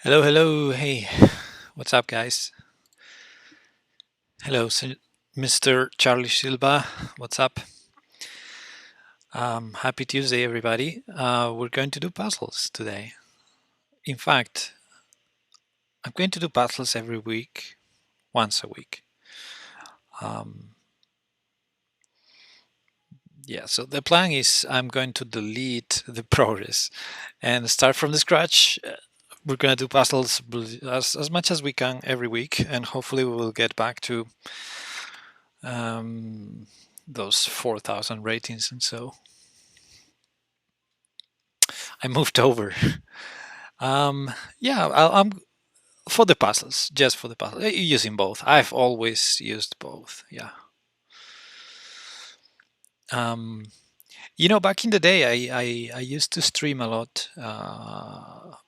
Hello, hello. Hey, what's up, guys? Hello, Mr. Charlie Silva. What's up? Happy Tuesday, everybody. We're going to do puzzles today. In fact, I'm going to do puzzles every week, once a week. Um, yeah, so the plan is I'm going to delete the progress and start from the scratch. We're going to do puzzles as much as we can every week, and hopefully, we will get back to um, those 4,000 ratings and so. I moved over. Yeah, I'm for the puzzles, just for the puzzles, using both. I've always used both. Yeah. Um, back in the day, I used to stream a lot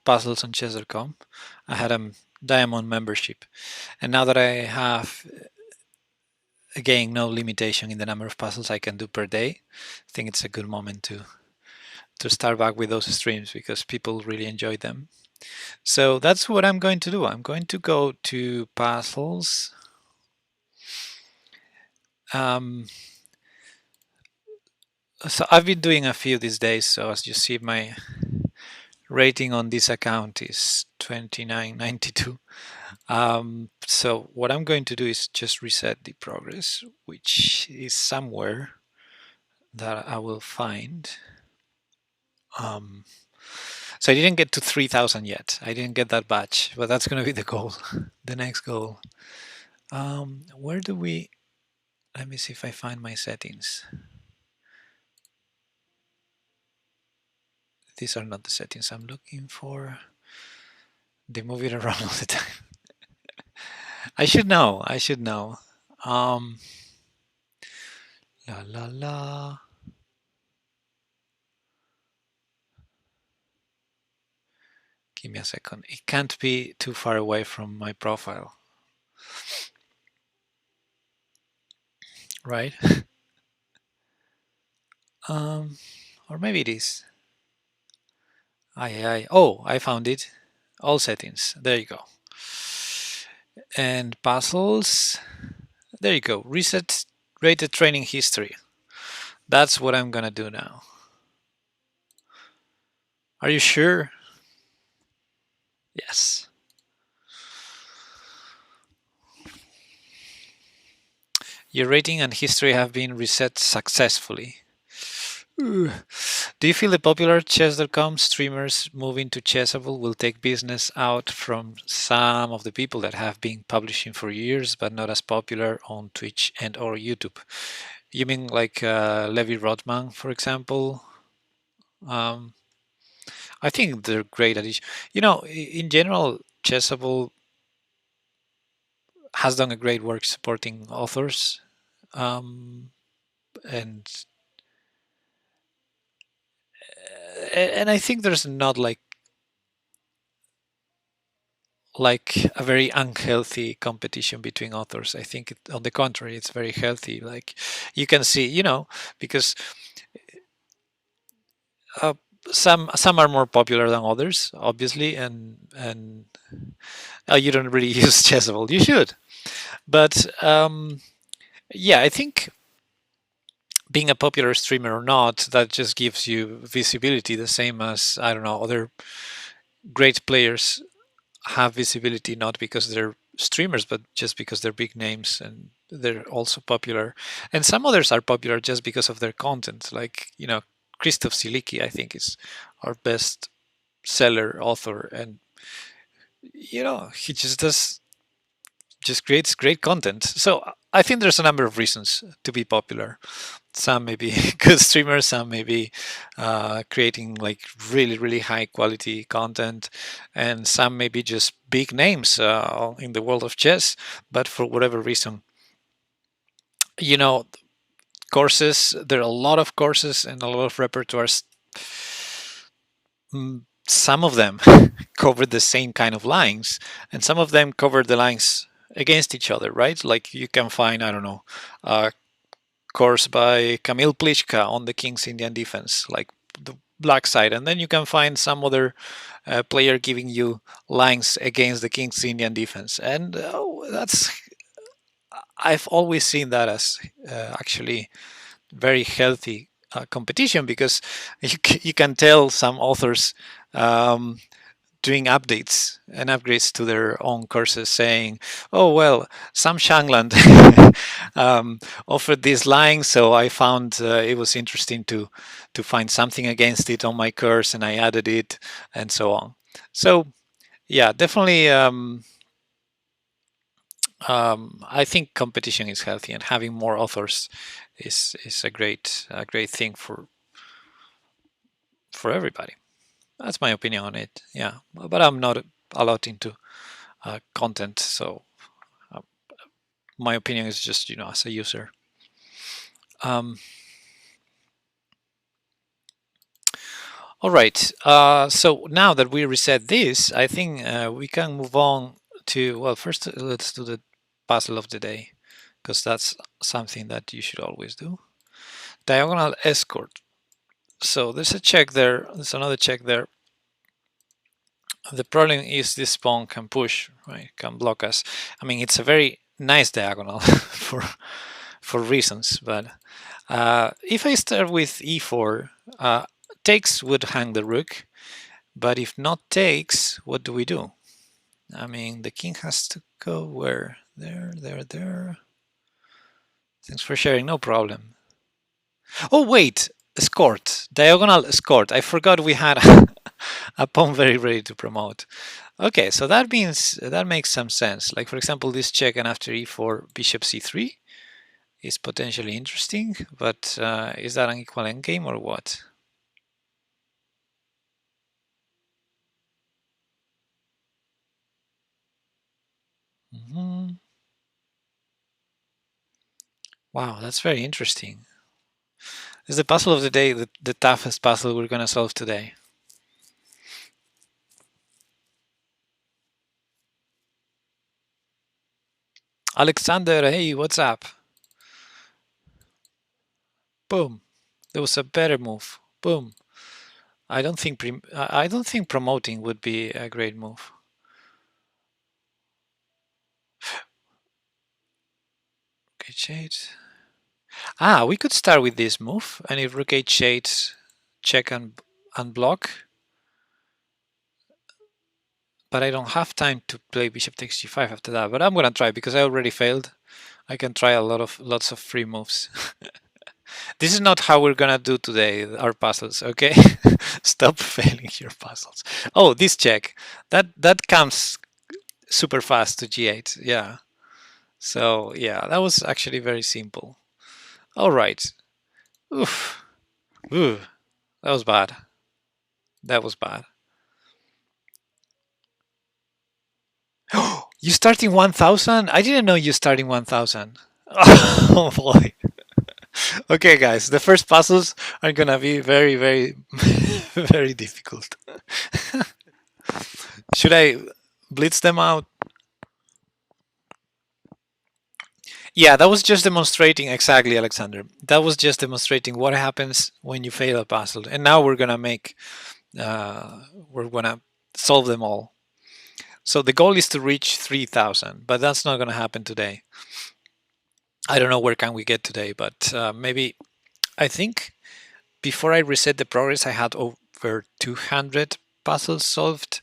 puzzles on chess.com. I had a diamond membership, and now that I have again no limitation in the number of puzzles I can do per day, I think it's a good moment to start back with those streams because people really enjoy them. So that's what I'm going to do. I'm going to go to puzzles. Um, so I've been doing a few these days. So as you see, my rating on this account is 2992. So what I'm going to do is just reset the progress, which is somewhere that I will find. Um, so I didn't get to 3,000 yet. I didn't get that batch, but that's going to be the goal, the next goal. Where do we? Let me see if I find my settings. These are not the settings I'm looking for. They move it around all the time. I should know. I should know. Um, la la la. Give me a second. It can't be too far away from my profile, right? um, or maybe it is. Oh, I found it. All settings. There you go. And puzzles. There you go. Reset rated training history. That's what I'm gonna do now. Are you sure? Yes. Your rating and history have been reset successfully. Do you feel the popular chess.com streamers moving to Chessable will take business out from some of the people that have been publishing for years but not as popular on Twitch and or YouTube? You mean like Levi Rodman, for example? Um, I think they're great addition. In general, Chessable has done a great work supporting authors, and and I think there's not like a very unhealthy competition between authors. I think on the contrary, it's very healthy. Like you can see, because uh, some are more popular than others, obviously, and you don't really use Chessable. You should, but yeah, I think being a popular streamer or not, that just gives you visibility, the same as I don't know other great players have visibility not because they're streamers, but just because they're big names and they're also popular. And some others are popular just because of their content. Like, Christoph Siliki, I think, is our best seller author. And, he just creates great content. So I think there's a number of reasons to be popular. Some may be good streamers, some may be creating like really, really high quality content, and some may be just big names in the world of chess. But for whatever reason, you know, courses, there are a lot of courses and a lot of repertoires. Some of them cover the same kind of lines, and some of them cover the lines against each other, right? Like you can find, I don't know, course by Kamil Pliszka on the King's Indian defense. Like black side, and then you can find some other player giving you lines against the king's Indian defense, and that's I've always seen that as actually very healthy competition, because you can tell some authors um, doing updates and upgrades to their own courses saying, oh, well, Sam Shangland offered this line, so I found it was interesting to find something against it on my course, and I added it, and so on. So, yeah, definitely. I think competition is healthy, and having more authors is a great thing for everybody. That's my opinion on it. Yeah, but I'm not a lot into content, so uh, my opinion is just as a user. Um, all right. So now that we reset this, I think we can move on to, well, first let's do the puzzle of the day, because that's something that you should always do. Diagonal escort. So there's a check there. There's another check there. The problem is this pawn can push, right? Can block us. I mean, it's a very nice diagonal for reasons, but if I start with e4, takes would hang the rook, but if not takes, what do we do? I mean, the king has to go where? There, there, there. Thanks for sharing, no problem. Oh, wait, escort, diagonal escort. I forgot we had a pawn very ready to promote. Okay, so that means that makes some sense. Like, for example, this check and after e4, bishop c3 is potentially interesting, but is that an equal endgame or what? Mhm. Wow, that's very interesting. Is the puzzle of the day the toughest puzzle we're going to solve today? Alexander, hey, what's up? Boom. There was a better move. Boom. I don't think promoting would be a great move. Okay, shades. We could start with this move, and if rook h8, check and block. But I don't have time to play bishop takes g5 after that. But I'm gonna try because I already failed. I can try lots of free moves. This is not how we're gonna do today our puzzles, okay? Stop failing your puzzles. Oh, this check. That comes super fast to g8. Yeah. So yeah, that was actually very simple. All right. Oof. Ooh, that was bad. That was bad. You starting 1,000? I didn't know you starting 1,000. Oh boy. Okay, guys, the first puzzles are gonna be very, very, very difficult. Should I blitz them out? Yeah, that was just demonstrating exactly, Alexander. That was just demonstrating what happens when you fail a puzzle. And now we're gonna solve them all. So the goal is to reach 3,000, but that's not gonna happen today. I don't know where can we get today, but maybe I think before I reset the progress, I had over 200 puzzles solved.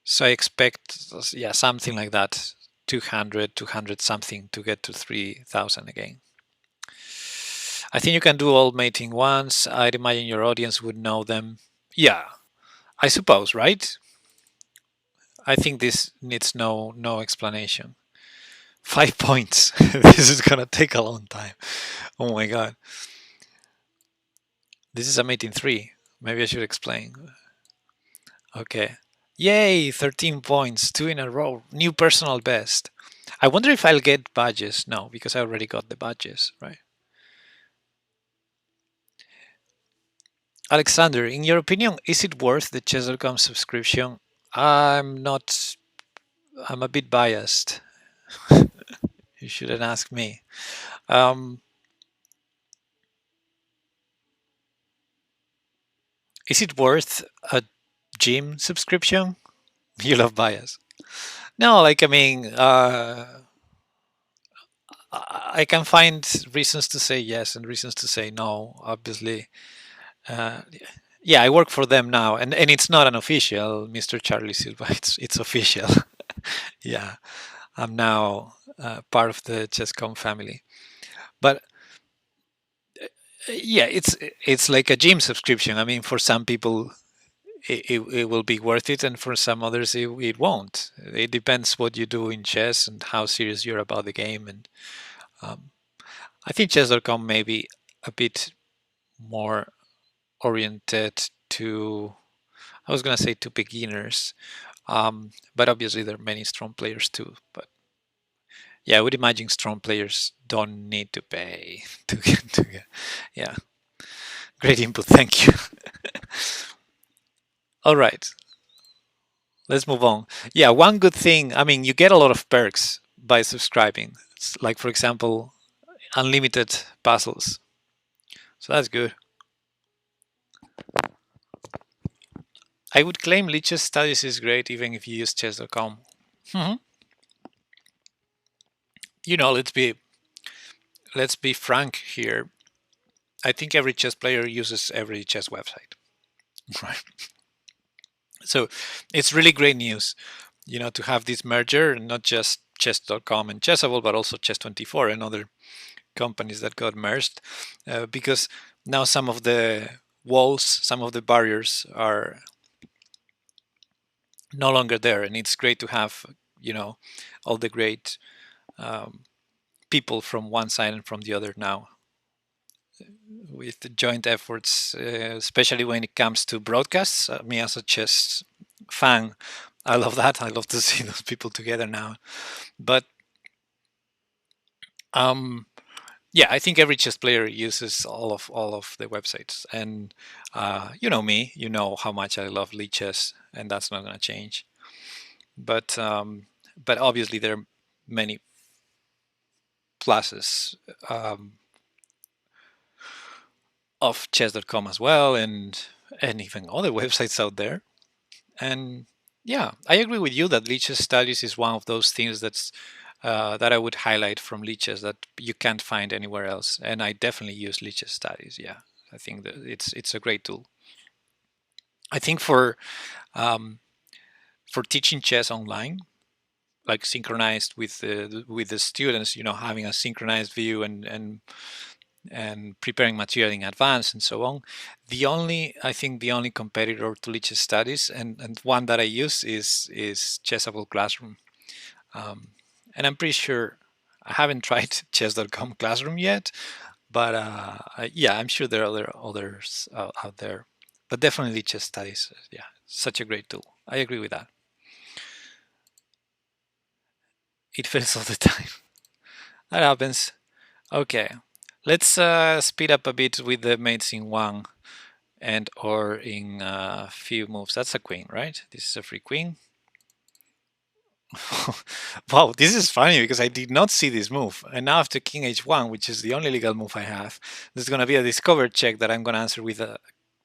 So I expect, yeah, something like that, 200, 200 something to get to 3,000 again. I think you can do all mating once. I'd imagine your audience would know them. Yeah, I suppose, right? I think this needs no explanation. 5 points. This is gonna take a long time. Oh my god. This is a mating 3. Maybe I should explain. Okay. Yay, 13 points, 2 in a row. New personal best. I wonder if I'll get badges. No, because I already got the badges, right? Alexander, in your opinion, is it worth the Chess.com subscription? I'm not, I'm a bit biased. You shouldn't ask me. Um, Is it worth a gym subscription? You love bias. No, like, I mean, I can find reasons to say yes and reasons to say no. Obviously, uh, yeah, I work for them now, and it's not an official, Mr. Charlie Silva. It's official. Yeah, I'm now part of the Chesscom family. But yeah, it's like a gym subscription. I mean, for some people, it will be worth it, and for some others, it won't. It depends what you do in chess and how serious you're about the game. And um, I think chess.com may be a bit more oriented to, I was going to say, to beginners, but obviously there are many strong players too. But yeah, I would imagine strong players don't need to pay to get. Yeah, great input. Thank you. All right, let's move on. Yeah, one good thing. I mean, you get a lot of perks by subscribing. Like, for example, unlimited puzzles. So that's good. I would claim Lichess Studies is great even if you use chess.com. Mm-hmm. You know, let's be frank here. I think every chess player uses every chess website. Right. So it's really great news, to have this merger, and not just chess.com and Chessable, but also Chess24 and other companies that got merged, because now some of the walls, some of the barriers are no longer there, and it's great to have, all the great um, people from one side and from the other now, with the joint efforts, especially when it comes to broadcasts. Me as a chess fan, I love that. I love to see those people together now. But um, yeah, I think every chess player uses all of the websites, and you know me, you know how much I love Lichess, and that's not going to change. But obviously there are many pluses of chess.com as well, and even other websites out there. And yeah, I agree with you that Lichess Studies is one of those things that I would highlight from Lichess that you can't find anywhere else. And I definitely use Lichess Studies. Yeah, I think that it's a great tool. I think um, for teaching chess online, like synchronized with the students, having a synchronized view, and preparing material in advance and so on. I think the only competitor to Lichess Studies, and one that I use, is Chessable Classroom. Um, and I'm pretty sure I haven't tried chess.com Classroom yet, but yeah, I'm sure there are others out there. But definitely Chess Studies, yeah, such a great tool. I agree with that. It fails all the time. That happens. Okay, let's speed up a bit with the mates in one and or in a few moves. That's a queen, right? This is a free queen. Wow, this is funny because I did not see this move. And now after king h1, which is the only legal move I have, there's going to be a discovered check that I'm going to answer with a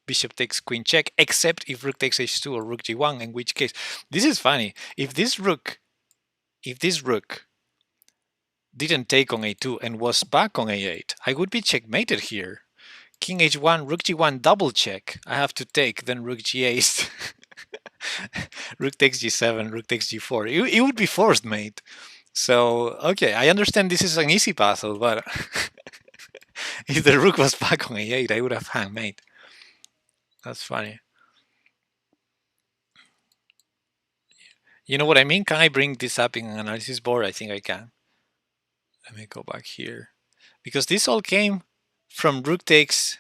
bishop takes queen check, except if rook takes h2 or rook g1, in which case, this is funny. If this rook didn't take on a2 and was back on a8, I would be checkmated here. King h1, rook g1, double check. I have to take, then rook g8. Rook takes g7, rook takes g4. It would be forced mate. So, okay, I understand this is an easy puzzle, but if the rook was back on a8, I would have hung mate. That's funny. You know what I mean? Can I bring this up in an analysis board? I think I can. Let me go back here. Because this all came from rook takes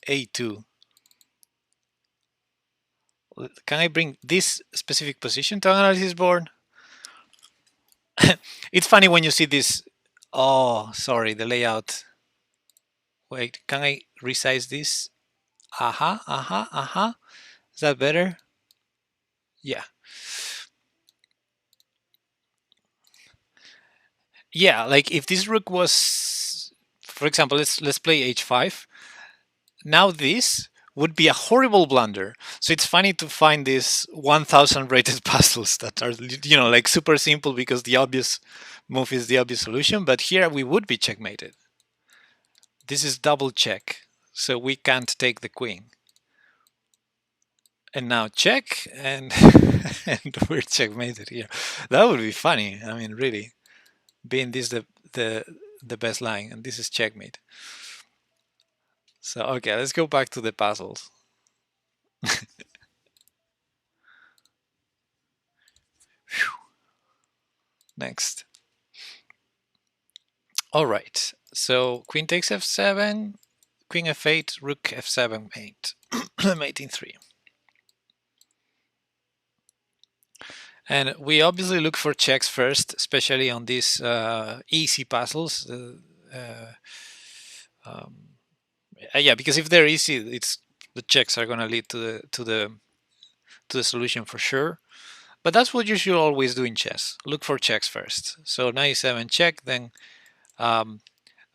a2. Can I bring this specific position to an analysis board? It's funny when you see this. Oh, sorry, the layout. Wait, can I resize this? Aha, aha, aha. Is that better? Yeah. Yeah, like if this rook was, for example, let's play h5. Now this would be a horrible blunder. So it's funny to find these 1000 rated puzzles that are, like super simple because the obvious move is the obvious solution. But here we would be checkmated. This is double check. So we can't take the queen. And now check, and and we're checkmated here. That would be funny. I mean, really, being this the best line, and this is checkmate. So okay, let's go back to the puzzles. Next. All right. So queen takes f7, queen f8, rook f7 mate, mate in 3. And we obviously look for checks first, especially on these easy puzzles. Yeah, because if they're easy, the checks are going to lead to the solution for sure. But that's what you should always do in chess. Look for checks first. So knight e7 check, then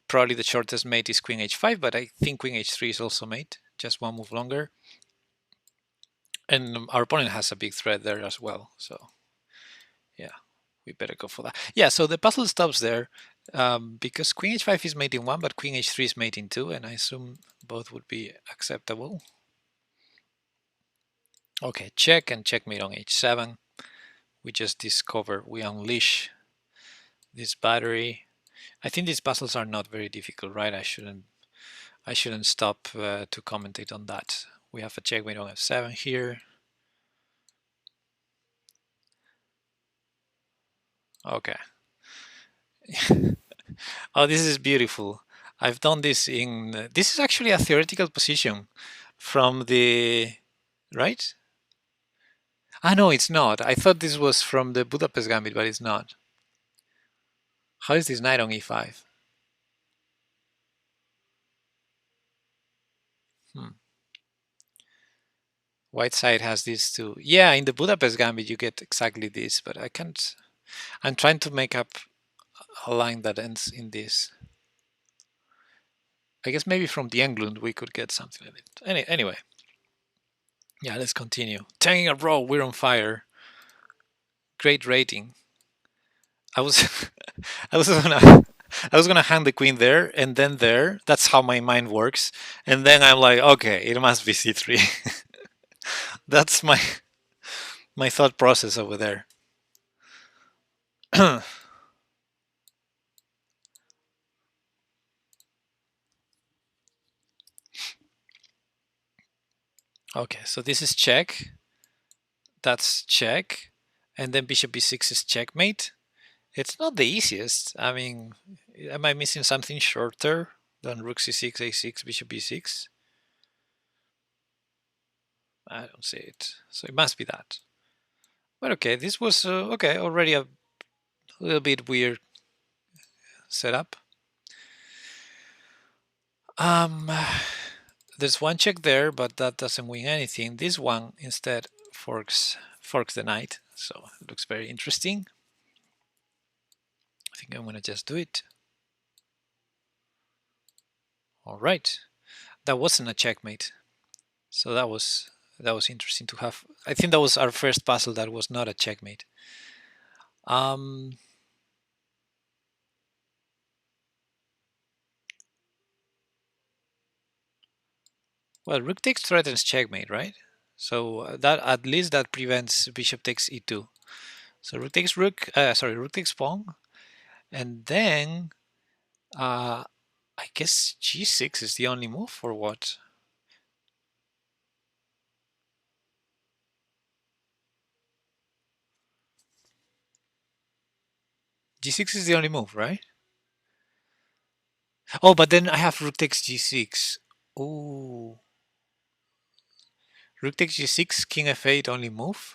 probably the shortest mate is queen h5, but I think queen h3 is also mate, just one move longer. And our opponent has a big threat there as well. So yeah, we better go for that. Yeah, so the puzzle stops there because queen h5 is mate in 1, but queen h3 is mate in 2, and I assume both would be acceptable. Okay, check and checkmate on h7. We just discover, we unleash this battery. I think these puzzles are not very difficult, right? I shouldn't stop to commentate on that. We have a checkmate on f7 here. Okay. Oh, this is beautiful. I've done this in, this is actually a theoretical position from the, right? Ah, no, it's not. I thought this was from the Budapest Gambit, but it's not. How is this knight on e5? White side has this too. Yeah, in the Budapest Gambit you get exactly this, but I can't. I'm trying to make up a line that ends in this. I guess maybe from the Englund we could get something like it. Anyway. Yeah, let's continue. 10 in a row, we're on fire. Great rating. I was I was gonna hang the queen there and then there. That's how my mind works. And then I'm like, okay, it must be c3. That's my thought process over there. Okay, so this is check. That's check. And then bishop b6 is checkmate. It's not the easiest. I mean, am I missing something shorter than rook c6, a6, bishop b6? I don't see it. So it must be that. But okay, this was okay, already a little bit weird setup. There's one check there, but that doesn't win anything. This one instead forks the knight, so it looks very interesting. I think I'm gonna just do it. All right, that wasn't a checkmate, so that was interesting to have. I think that was our first puzzle that was not a checkmate. Well, rook takes threatens checkmate, right? So that at least that prevents bishop takes e2. So rook takes rook. Rook takes pawn, and then I guess g6 is the only move for what? G6 is the only move, right? Oh, but then I have rook takes g6. Oh, rook takes g6, king f8 only move.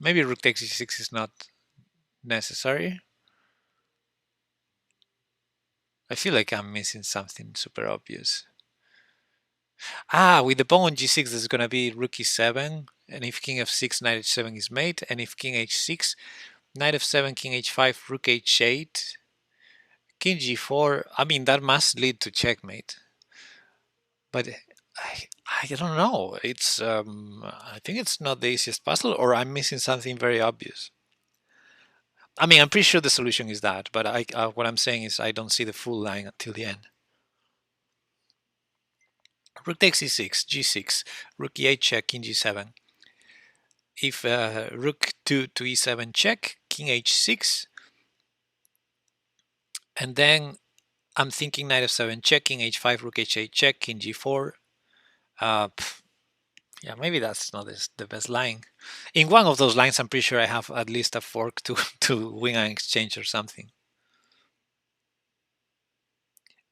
Maybe rook takes g6 is not necessary. I feel like I'm missing something super obvious. Ah, with the pawn on g6, there's gonna be rook e7, and if king f6, knight h7 is mate, and if king h6, knight f7, king h5, rook h8. King g4, I mean, that must lead to checkmate. But I don't know. It's I think it's not the easiest puzzle, or I'm missing something very obvious. I mean, I'm pretty sure the solution is that, but what I'm saying is I don't see the full line until the end. Rook takes e6, g6, rook e8 check, king g7. If rook to e7 check, king h6, and then I'm thinking knight f7 check, king h5, rook h8 check, king g4. Yeah, maybe that's not the best line. In one of those lines, I'm pretty sure I have at least a fork to win an exchange or something.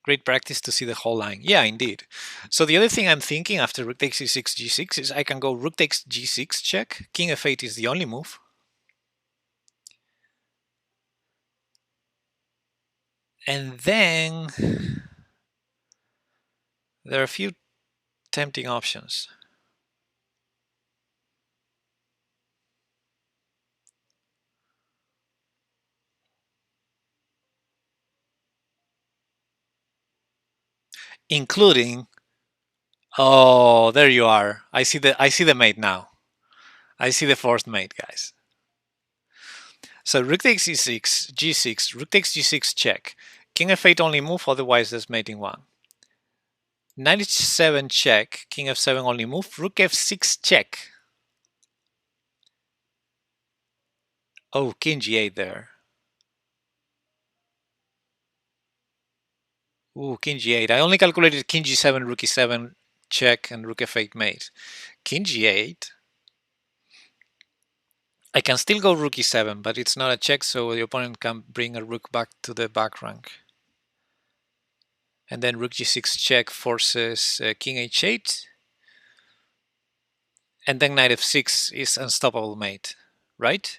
Great practice to see the whole line. Yeah, indeed. So the other thing I'm thinking after rook takes e6, g6 is I can go rook takes g6 check. King f8 is the only move. And then there are a few tempting options. Including, oh, there you are. I see the mate now. I see the fourth mate, guys. So rook takes e6, g6, rook takes g6 check. King f8 only move, otherwise there's mating 1. Knight h7 check, king f7 only move, rook f6 check. Oh, king g8 there. Ooh, king g8. I only calculated king g7, rook e7 check, and rook f8 mate. King g8. I can still go rook e7, but it's not a check, so the opponent can bring a rook back to the back rank. And then rook g6 check forces king h8. And then knight f6 is unstoppable mate, right?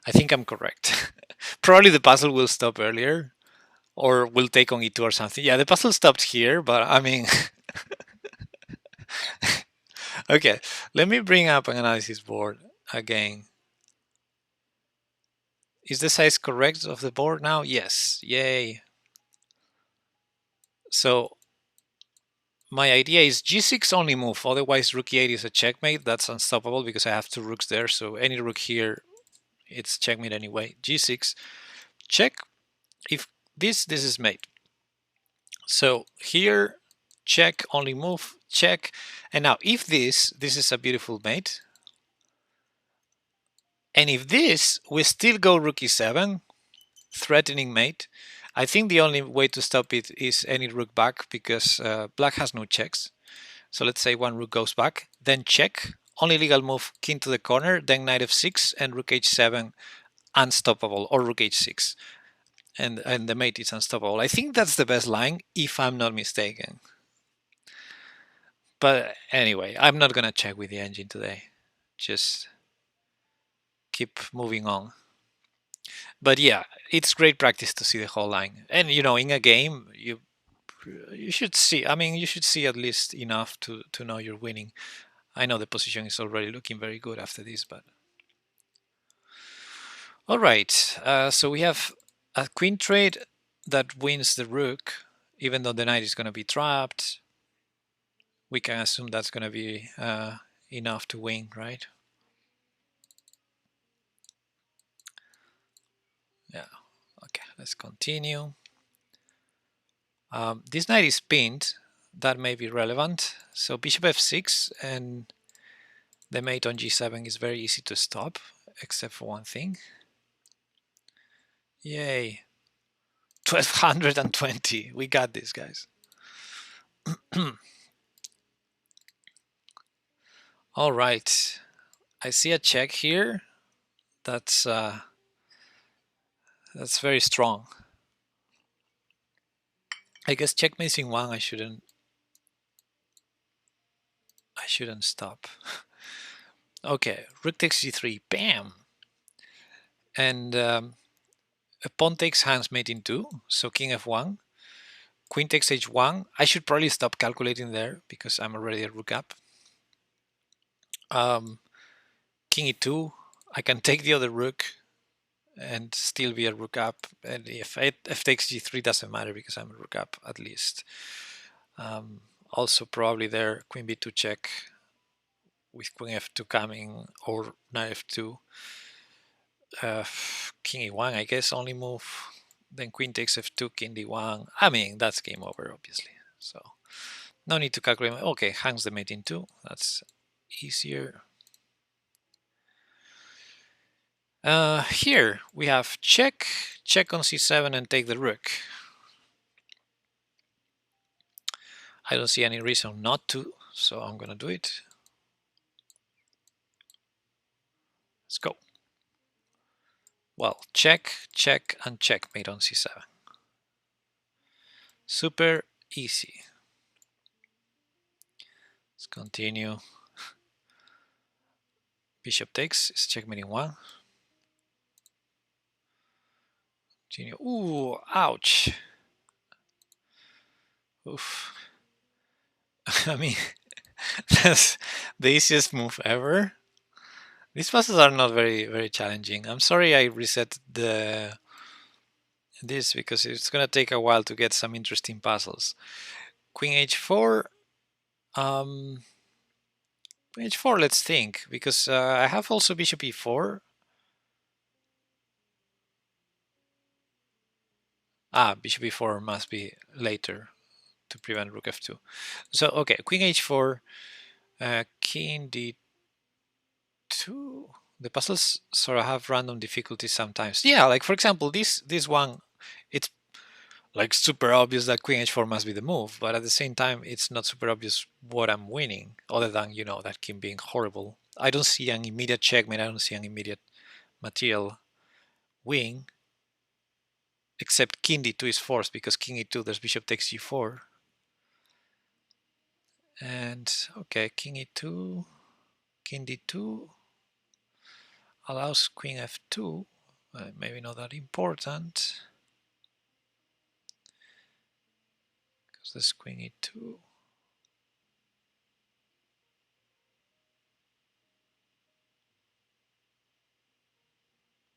I think I'm correct. Probably the puzzle will stop earlier, or will take on e2 or something. Yeah, the puzzle stopped here, but I mean... Okay, let me bring up an analysis board again. Is the size correct of the board now? Yes, yay. So my idea is g6 only move, otherwise rook e8 is a checkmate. That's unstoppable because I have two rooks there, so any rook here, it's checkmate anyway. G6, check. If this is mate. So here, check, only move, check. And now if this is a beautiful mate. And if this, we still go rook e7, threatening mate. I think the only way to stop it is any rook back because black has no checks. So let's say one rook goes back, then check, only legal move, king to the corner, then knight f6 and rook h7 unstoppable, or rook h6. And the mate is unstoppable. I think that's the best line, if I'm not mistaken. But anyway, I'm not gonna check with the engine today. Just keep moving on. But yeah, it's great practice to see the whole line. And you know, in a game, you should see. I mean, you should see at least enough to know you're winning. I know the position is already looking very good after this, but all right. So we have a queen trade that wins the rook, even though the knight is going to be trapped. We can assume that's going to be enough to win, right? Yeah. Okay, let's continue. This knight is pinned. That may be relevant. So bishop f6 and the mate on g7 is very easy to stop, except for one thing. Yay. 1220. We got this, guys. All right. I see a check here. That's very strong. I guess check missing one. I shouldn't stop. Okay, rook takes g3. Bam. And pawn takes hands mate in 2. So king f1. Queen takes h1. I should probably stop calculating there because I'm already a rook up. King e2. I can take the other rook and still be a rook up. And if f takes g3 doesn't matter because I'm a rook up at least. Also probably there queen b2 check with queen f2 coming, or knight f2. King e1 I guess only move. Then queen takes f2, king d1. I mean that's game over obviously. So no need to calculate. Okay, hangs the mate in 2. That's easier. Here we have check, check on c7 and take the rook. I don't see any reason not to, so I'm gonna do it. Let's go. Well, check, check, and checkmate on c7. Super easy. Let's continue. Bishop takes, is checkmating 1. Continue. Ooh, ouch. Oof. I mean, that's the easiest move ever. These puzzles are not very challenging. I'm sorry I reset this because it's gonna take a while to get some interesting puzzles. Queen h4. Queen h4. Let's think, because I have also bishop e4. Bishop e4 must be later to prevent rook f2. So okay, queen h4, king d2. The puzzles sort of have random difficulties sometimes. Yeah, like for example, this one, it's like super obvious that queen h4 must be the move, but at the same time, it's not super obvious what I'm winning, other than, you know, that king being horrible. I don't see an immediate checkmate. I don't see an immediate material win, except king d2 is forced because king e2, there's bishop takes g4. And okay, king e2, king d2 allows queen f2. Maybe not that important, because this queen e2.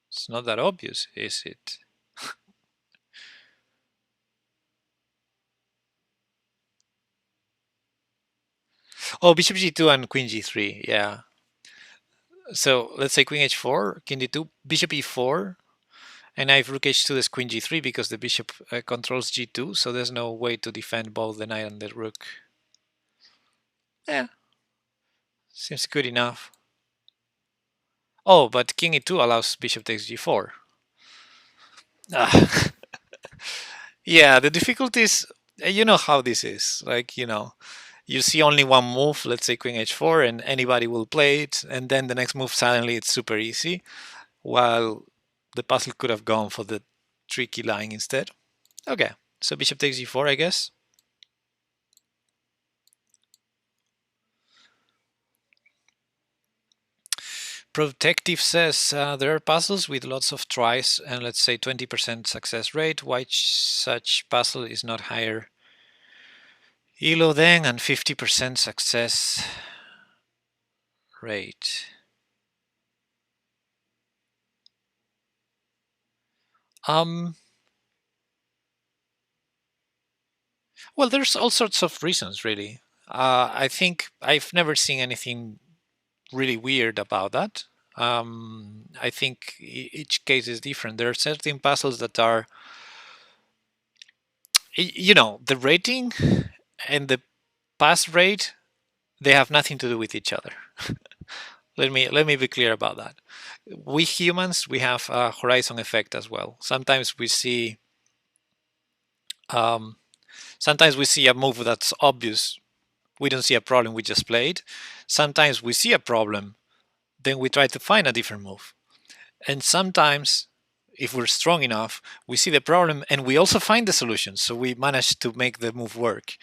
It's not that obvious, is it? Oh, bishop g2 and queen g3, yeah. So let's say queen h4, king d2, bishop e4, and I have rook h2, there's queen g3 because the bishop controls g2, so there's no way to defend both the knight and the rook. Yeah, seems good enough. Oh, but king e2 allows bishop takes g4. Yeah, the difficulties, you know how this is. Like, you know, you see only one move, let's say queen h4, and anybody will play it, and then the next move suddenly it's super easy, while the puzzle could have gone for the tricky line instead. Okay, so bishop takes g4, I guess. Protective says there are puzzles with lots of tries and let's say 20% success rate. Why such puzzle is not higher elo then and 50% success rate? Well, there's all sorts of reasons, really. I think I've never seen anything really weird about that. I think each case is different. There are certain puzzles that are, you know, the rating and the pass rate, they have nothing to do with each other. Let me be clear about that. We humans, we have a horizon effect as well. Sometimes we see um, a move that's obvious. We don't see a problem, we just play it. Sometimes we see a problem, then we try to find a different move. And sometimes, if we're strong enough, we see the problem and we also find the solution. So we manage to make the move work.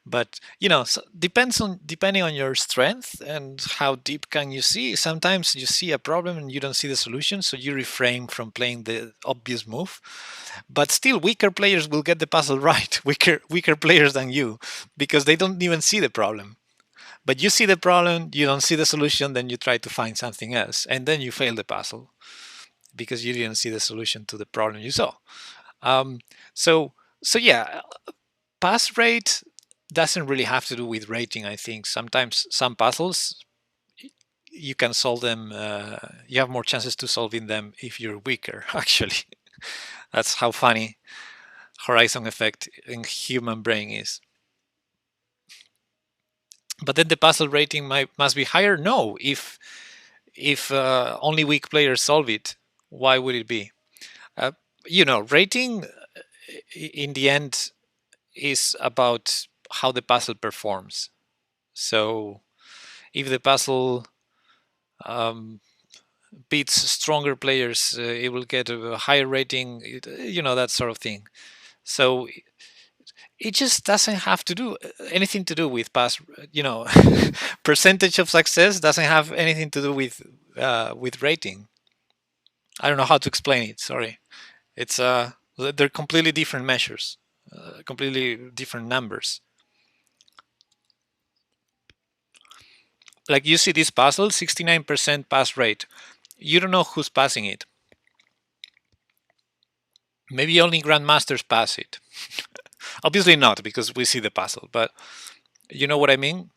But you know, so depending on your strength and how deep can you see. Sometimes you see a problem and you don't see the solution, so you refrain from playing the obvious move. But still, weaker players will get the puzzle right. Weaker players than you, because they don't even see the problem. But you see the problem, you don't see the solution, then you try to find something else, and then you fail the puzzle. because you didn't see the solution to the problem you saw. Um, so so yeah, pass rate doesn't really have to do with rating. I think sometimes some puzzles you can solve them. You have more chances to solving them if you're weaker. Actually, that's how funny Horizon effect in human brain is. But then the puzzle rating must be higher. No, if only weak players solve it, why would it be? Uh, rating in the end is about how the puzzle performs. So if the puzzle um, beats stronger players, it will get a higher rating. That sort of thing. So it just doesn't have to do anything to do with pass. Percentage of success doesn't have anything to do with rating. I don't know how to explain it. Sorry, it's they're completely different measures, completely different numbers. Like you see this puzzle, 69% pass rate. You don't know who's passing it. Maybe only grandmasters pass it. Obviously not, because we see the puzzle, but you know what I mean?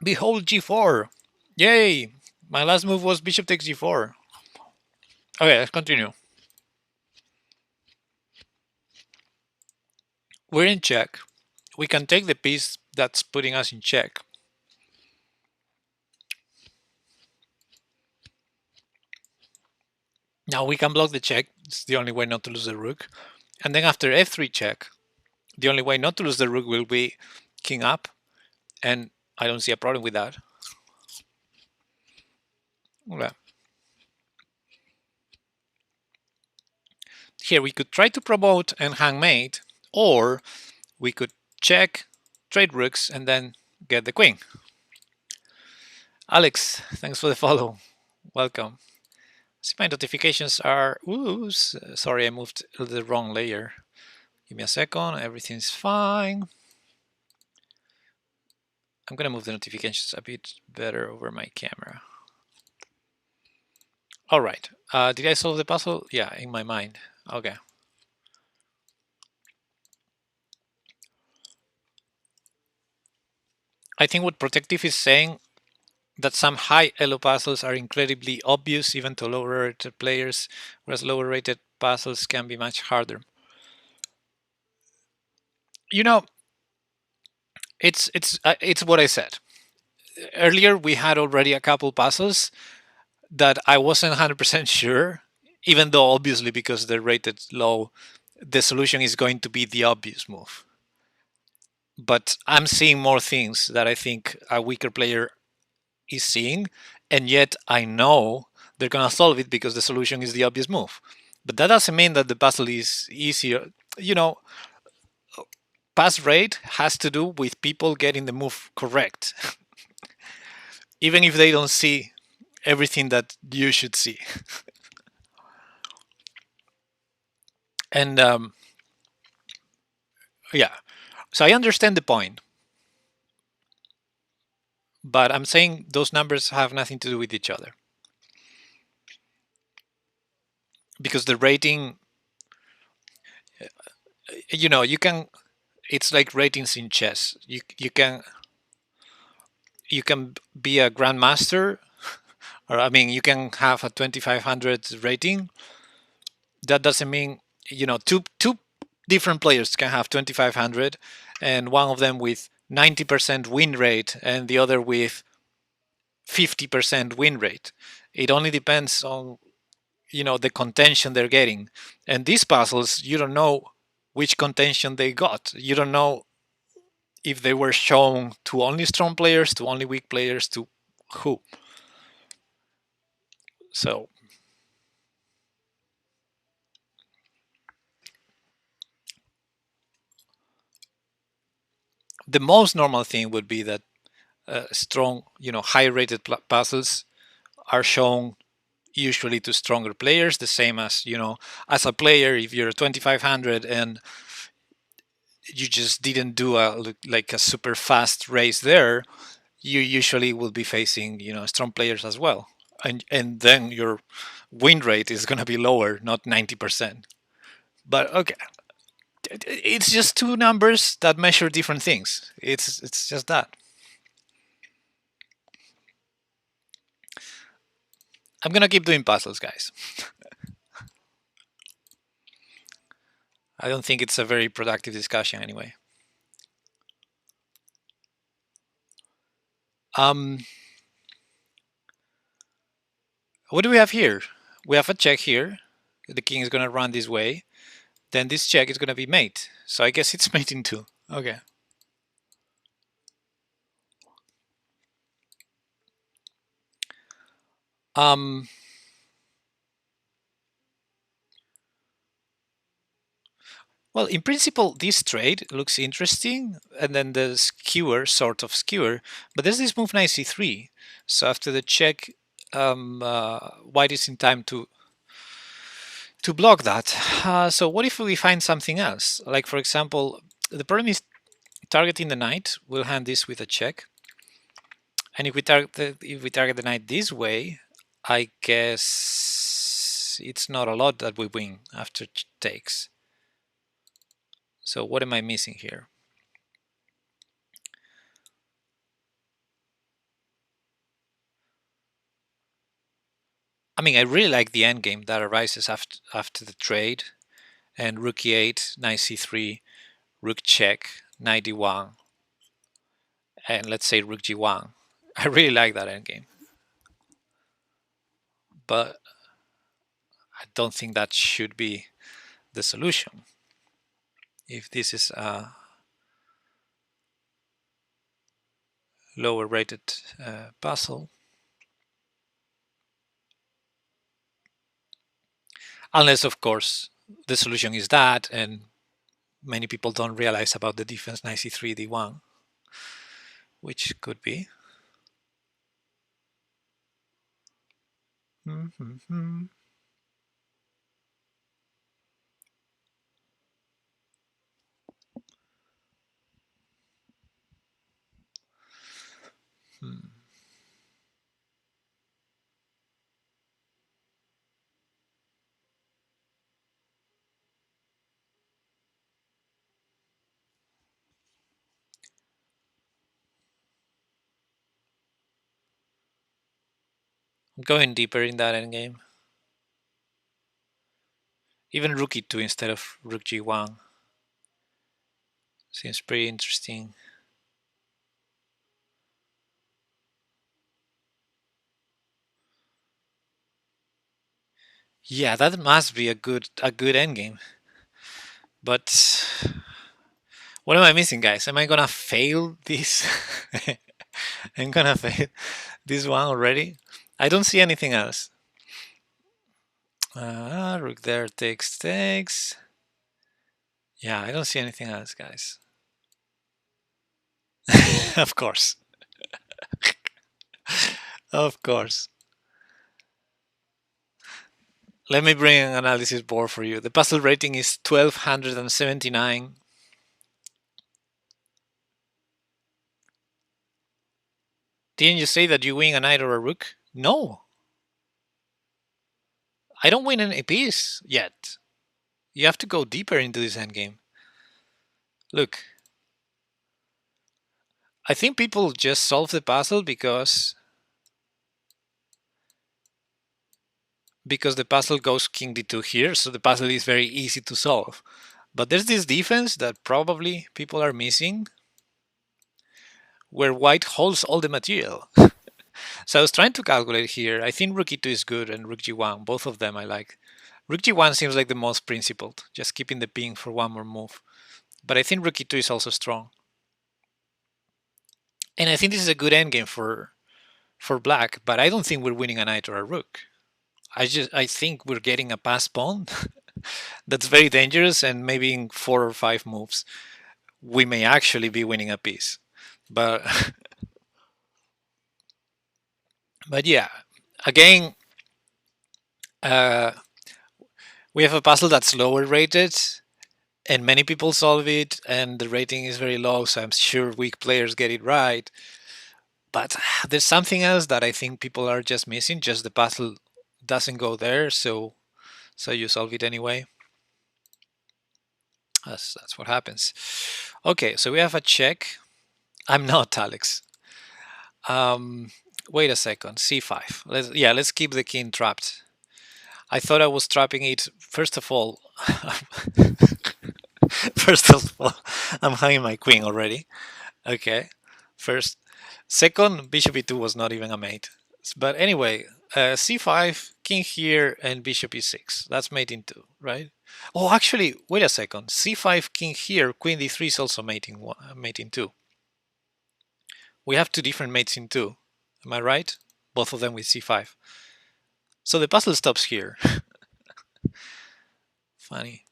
Behold g4. Yay! My last move was bishop takes g4. Okay, let's continue. We're in check. We can take the piece that's putting us in check. Now we can block the check. It's the only way not to lose the rook. And then after f3 check, the only way not to lose the rook will be king up. And I don't see a problem with that. Okay. Here we could try to promote and hang mate, or we could check, trade rooks, and then get the queen. Alex, thanks for the follow. Welcome. See, my notifications are... Ooh, sorry, I moved the wrong layer. Give me a second. Everything's fine. I'm going to move the notifications a bit better over my camera. All right. Did I solve the puzzle? Yeah, in my mind. Okay. I think what Protective is saying that some high elo puzzles are incredibly obvious even to lower rated players, whereas lower rated puzzles can be much harder. It's what I said earlier. We had already a couple puzzles that I wasn't 100% sure, even though obviously because they're rated low, the solution is going to be the obvious move. But I'm seeing more things that I think a weaker player is seeing, and yet I know they're gonna solve it because the solution is the obvious move. But that doesn't mean that the puzzle is easier. Pass rate has to do with people getting the move correct, even if they don't see everything that you should see. And yeah, so I understand the point, but I'm saying those numbers have nothing to do with each other, because the rating, you can, it's like ratings in chess. You can be a grandmaster, or I mean, you can have a 2500 rating. That doesn't mean, two different players can have 2500, and one of them with 90% win rate and the other with 50% win rate. It only depends on the contention they're getting. And these puzzles, you don't know which contention they got. You don't know if they were shown to only strong players, to only weak players, to who. So the most normal thing would be that strong, high-rated puzzles are shown usually to stronger players. The same as as a player, if you're 2500 and you just didn't do like a super fast race there, you usually will be facing strong players as well, and then your win rate is going to be lower, not 90%. But okay, it's just two numbers that measure different things. It's just that. I'm gonna keep doing puzzles, guys. I don't think it's a very productive discussion anyway. um what do we have here? We have a check here. The king is gonna run this way. Then this check is gonna be mate. So I guess it's mate in two. Okay. um Well, in principle, this trade looks interesting, and then the skewer, sort of skewer, but there's this move knight c3. So after the check, white is in time to block that. So what if we find something else? Like, for example, the problem is targeting the knight. We'll hand this with a check, and if we target the knight this way, I guess it's not a lot that we win after takes. So what am I missing here? I mean, I really like the endgame that arises after the trade, and rook e8, knight c3, rook check, knight d1, and let's say rook g1. I really like that endgame, but I don't think that should be the solution. If this is a lower rated puzzle, unless of course the solution is that, and many people don't realize about the defense knight c3 d1, which could be. Hmm. I'm going deeper in that endgame. Even rook e2 instead of rook g1 seems pretty interesting. Yeah, that must be a good endgame. But what am I missing, guys? Am I gonna fail this? I'm gonna fail this one already. I don't see anything else. Rook there takes. Yeah, I don't see anything else, guys. Of course. Of course. Let me bring an analysis board for you. The puzzle rating is 1279. Didn't you say that you win a knight or a rook? No. I don't win any piece yet. You have to go deeper into this endgame. Look. I think people just solve the puzzle because the puzzle goes king d2 here, so the puzzle is very easy to solve. But there's this defense that probably people are missing, where white holds all the material. So I was trying to calculate here. I think rook e2 is good and rook g1, both of them I like. Rook g1 seems like the most principled, just keeping the ping for one more move. But I think rook e2 is also strong. And I think this is a good endgame for black, but I don't think we're winning a knight or a rook. I think we're getting a pass pawn that's very dangerous, and maybe in 4 or 5 moves we may actually be winning a piece. But But yeah, again, uh, we have a puzzle that's lower rated, and many people solve it, and the rating is very low. So I'm sure weak players get it right. But there's something else that I think people are just missing. Just the puzzle doesn't go there, so you solve it anyway. That's what happens. Okay, so we have a check. I'm not Alex. Um, wait a second. C5. Let's keep the king trapped. I thought I was trapping it. First of all, first of all, I'm hanging my queen already. Okay, first. Second, bishop e2 was not even a mate. But anyway, c5, king here, and bishop e6. That's mate in 2, right? Oh, actually, wait a second. c5, king here, queen d3 is also mate in 2. We have two different mates in 2. Am I right? Both of them with c5. So the puzzle stops here. Funny.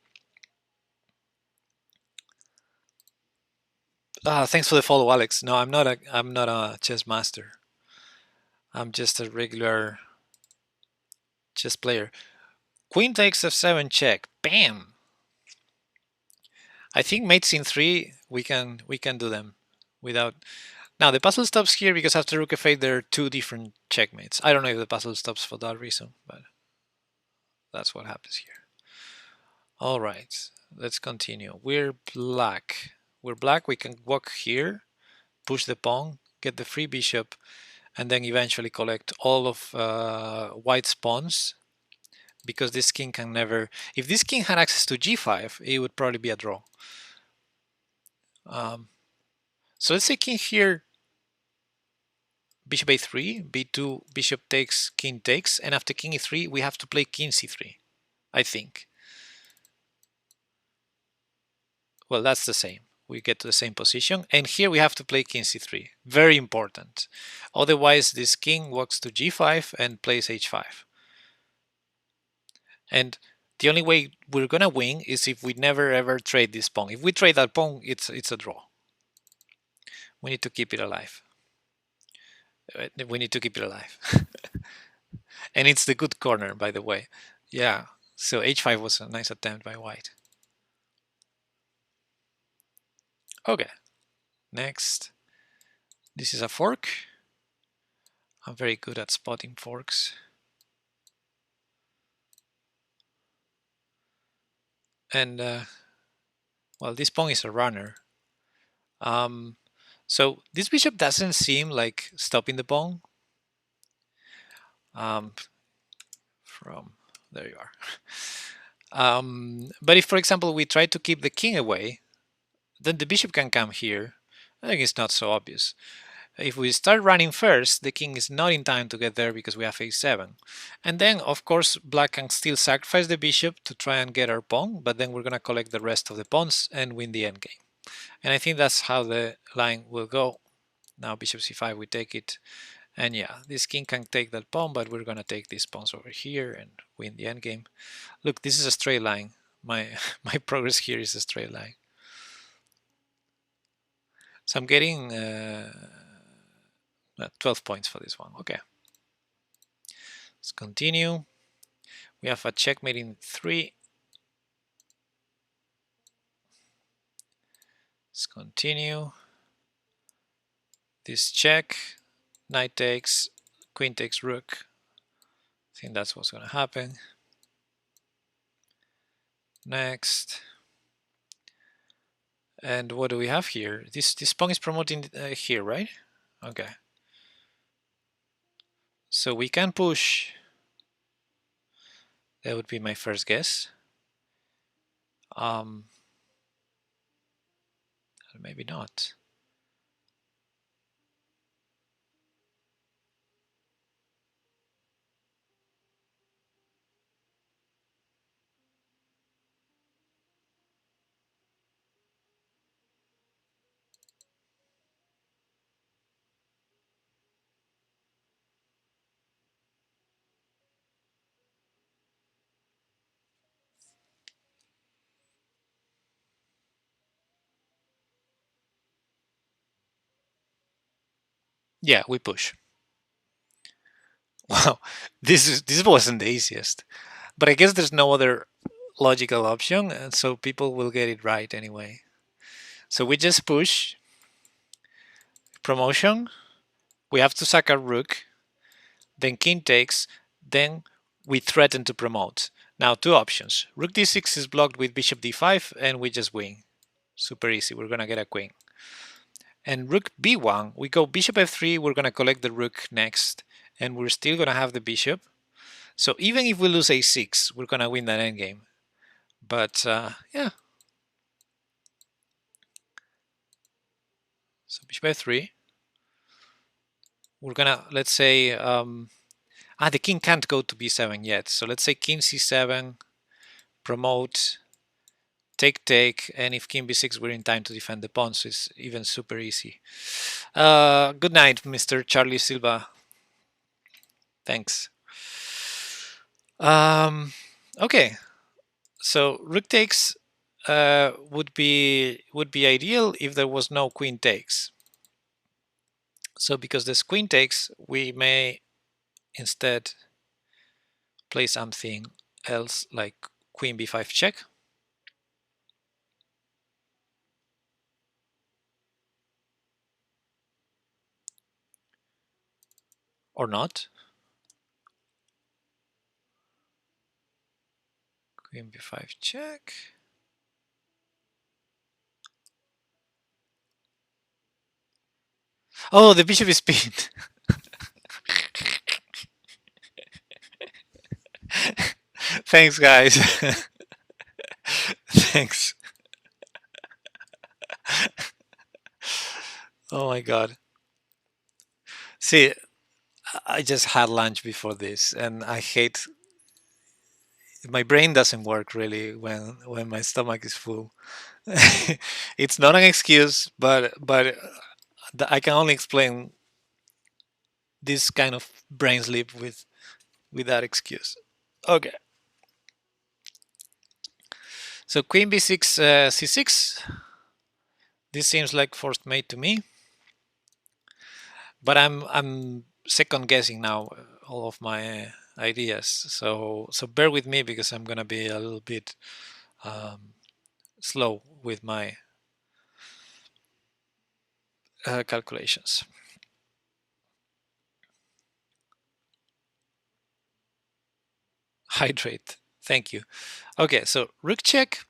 Thanks for the follow, Alex. No, I'm not a chess master. I'm just a regular chess player. Queen takes f7 check. Bam. I think mates in 3 we can do them without. Now the puzzle stops here because after rook f8 there are two different checkmates. I don't know if the puzzle stops for that reason, but that's what happens here. All right, let's continue. We're black. We're black. We can walk here, push the pawn, get the free bishop, and then eventually collect all of white's pawns, because this king can never. If this king had access to g5, it would probably be a draw. Um, so let's say king here, bishop a3, b2, bishop takes, king takes, and after king e3, we have to play king c3, I think. Well, that's the same. We get to the same position, and here we have to play king c3. Very important. Otherwise, this king walks to g5 and plays h5. And the only way we're gonna win is if we never ever trade this pawn. If we trade that pawn, it's a draw. We need to keep it alive. We need to keep it alive. And it's the good corner, by the way. Yeah. So h5 was a nice attempt by white. Okay. Next. This is a fork. I'm very good at spotting forks. And well, this pawn is a runner. So this bishop doesn't seem like stopping the pawn. From there you are. But if, for example, we try to keep the king away, then the bishop can come here. I think it's not so obvious. If we start running first, the king is not in time to get there because we have a7. And then, of course, black can still sacrifice the bishop to try and get our pawn, but then we're going to collect the rest of the pawns and win the endgame. And I think that's how the line will go. Now bishop c5, we take it. And yeah, this king can take that pawn, but we're going to take these pawns over here and win the endgame. Look, this is a straight line. My progress here is a straight line. So I'm getting 12 points for this one. Okay. Let's continue. We have a checkmate in 3. Let's continue. This check. Knight takes. Queen takes rook. I think that's what's going to happen. Next. And what do we have here? This pawn is promoting here, right? Okay. So we can push. That would be my first guess. Maybe not. Yeah, we push. Wow, this wasn't the easiest, but I guess there's no other logical option, and so people will get it right anyway. So we just push promotion. We have to sack our rook, then king takes, then we threaten to promote. Now two options. Rook d6 is blocked with bishop d5, and we just win. Super easy. We're gonna get a queen. And rook b1, we go bishop f3. We're gonna collect the rook next, and we're still gonna have the bishop. So even if we lose a6, we're gonna win that endgame. But yeah. So bishop f3. We're gonna, let's say, the king can't go to b7 yet. So let's say king c7, promote, take, and if king b6, we're in time to defend the pawn, so it's even super easy. Good night, Mr. Charlie Silva. Thanks. Okay, so rook takes would be ideal if there was no queen takes. So because this queen takes, we may instead play something else like queen b5 check. Or not. Queen b5 check. Oh, the bishop is pinned. Thanks, guys. Thanks. Oh my god. See, I just had lunch before this, and I hate. My brain doesn't work really when my stomach is full. It's not an excuse, but I can only explain this kind of brain sleep with that excuse. Okay. So queen b6, c6. This seems like forced mate to me, but I'm second guessing now all of my ideas. So bear with me because I'm gonna be a little bit slow with my calculations. Hydrate. Thank you. Okay, so rook check,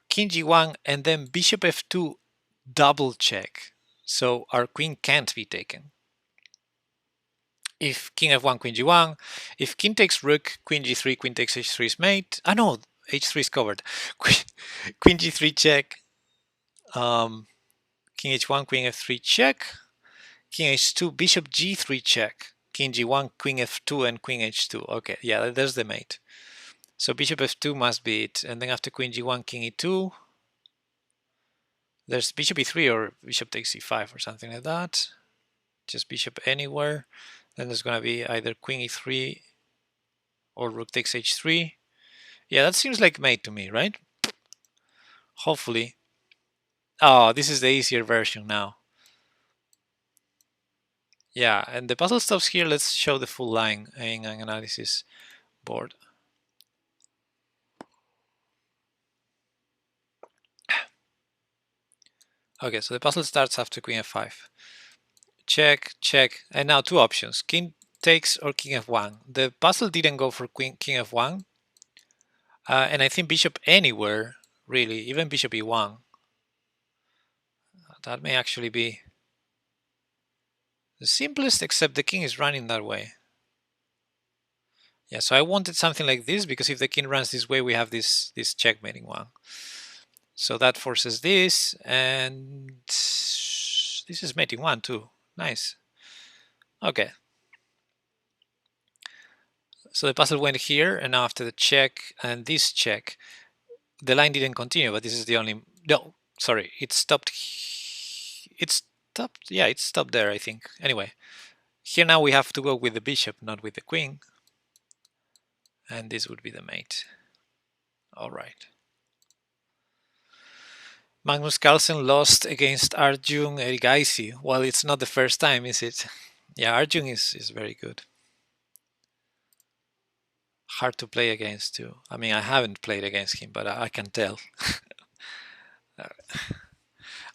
king g1, and then bishop f2 double check. So our queen can't be taken. If king f1, queen g1, if king takes rook, queen g3, queen takes h3 is mate. Ah no, h3 is covered. Queen g3 check, king h1, queen f3 check, king h2, bishop g3 check, king g1, queen f2, and queen h2. Okay, yeah, there's the mate. So bishop f2 must be it. And then after queen g1, king e2, there's bishop e3 or bishop takes e5 or something like that. Just bishop anywhere. Then there's going to be either queen e3 or rook takes h3. Yeah, that seems like mate to me, right? Hopefully. Oh, this is the easier version now. Yeah, and the puzzle stops here. Let's show the full line in an analysis board. Okay, so the puzzle starts after queen f5. Check, check, and now two options, king takes or king f1. The puzzle didn't go for king f1, and I think bishop anywhere, really, even bishop e1. That may actually be the simplest, except the king is running that way. Yeah, so I wanted something like this, because if the king runs this way, we have this checkmating one. So that forces this, and this is mating one too. Nice. Okay. So the puzzle went here, and now after the check and this check, the line didn't continue, but this is the only... No, sorry, it stopped. It stopped, yeah, it stopped there, I think. Anyway, here now we have to go with the bishop, not with the queen. And this would be the mate. All right. Magnus Carlsen lost against Arjun Erigaisi. Well, it's not the first time, is it? Yeah, Arjun is very good. hard to play against too. I mean, I haven't played against him, but I can tell.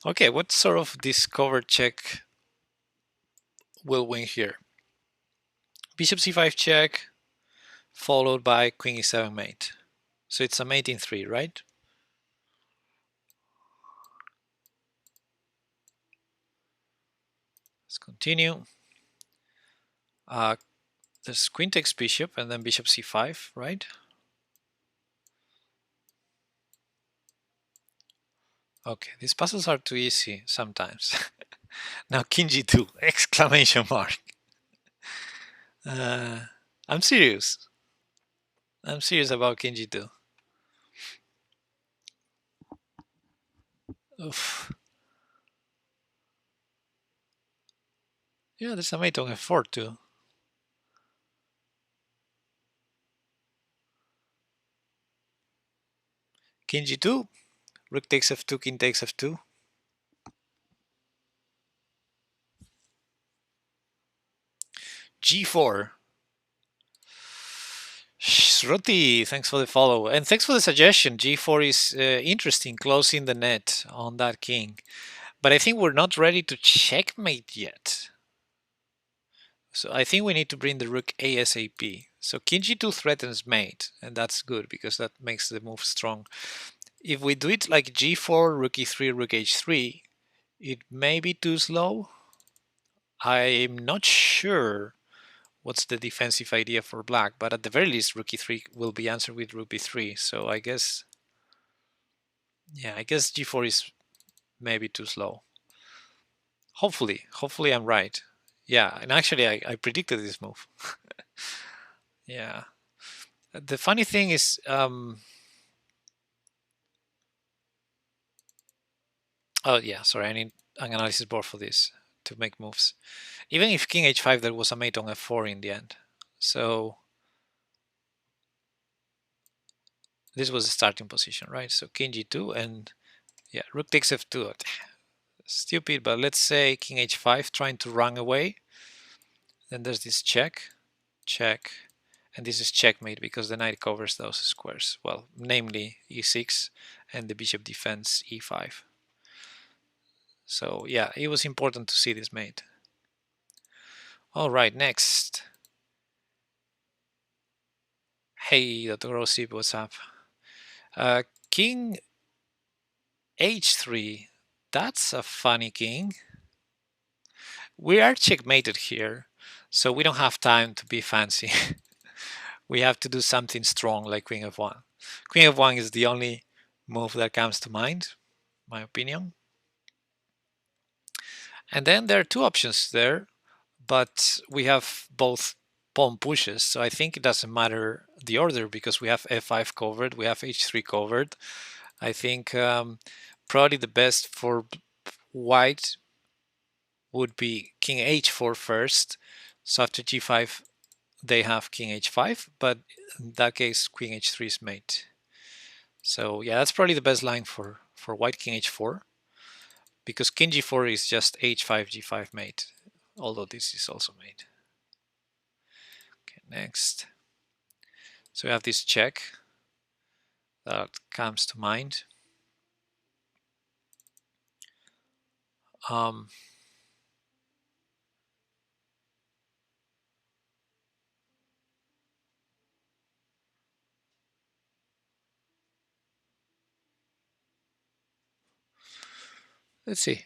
Okay, what sort of discover check will win here? Bishop c5 check, followed by queen e7 mate. So it's a mate in 3, right? Let's continue. There's queen takes bishop and then bishop c5, right? Okay, these puzzles are too easy sometimes. Now king g2, exclamation mark. I'm serious. I'm serious about king g2. Oof. Yeah, there's a mate on f4 too. King g2, rook takes f2, king takes f2. G4. Shruti, thanks for the follow. And thanks for the suggestion. G4 is interesting, closing the net on that king. But I think we're not ready to checkmate yet. So I think we need to bring the rook ASAP. So king g2 threatens mate, and that's good because that makes the move strong. If we do it like g4, rook e3, rook h3, it may be too slow. I'm not sure what's the defensive idea for black, but at the very least rook e3 will be answered with rook b3. So I guess, yeah, I guess g4 is maybe too slow. Hopefully I'm right. Yeah, and actually I predicted this move. Yeah. The funny thing is, oh yeah, sorry, I need an analysis board for this to make moves. Even if king h5, there was a mate on f4 in the end. So this was the starting position, right? So king g2 and yeah, rook takes f2. Stupid, but let's say king h5 trying to run away. Then there's this check, check, and this is checkmate because the knight covers those squares. Well, namely e6 and the bishop defends e5. So yeah, it was important to see this mate. All right, next. Hey, Dr. Rosip, what's up? King h3. That's a funny king. We are checkmated here, so we don't have time to be fancy. We have to do something strong like queen f1. Queen f1 is the only move that comes to mind, my opinion. And then there are two options there, but we have both pawn pushes, so I think it doesn't matter the order because we have f5 covered, we have h3 covered. I think probably the best for white would be king h4 first. So after g5, they have king h5, but in that case, queen h3 is mate. So yeah, that's probably the best line for white king h4, because king g4 is just h5, g5 mate, although this is also mate. Okay, next. So we have this check that comes to mind. Let's see.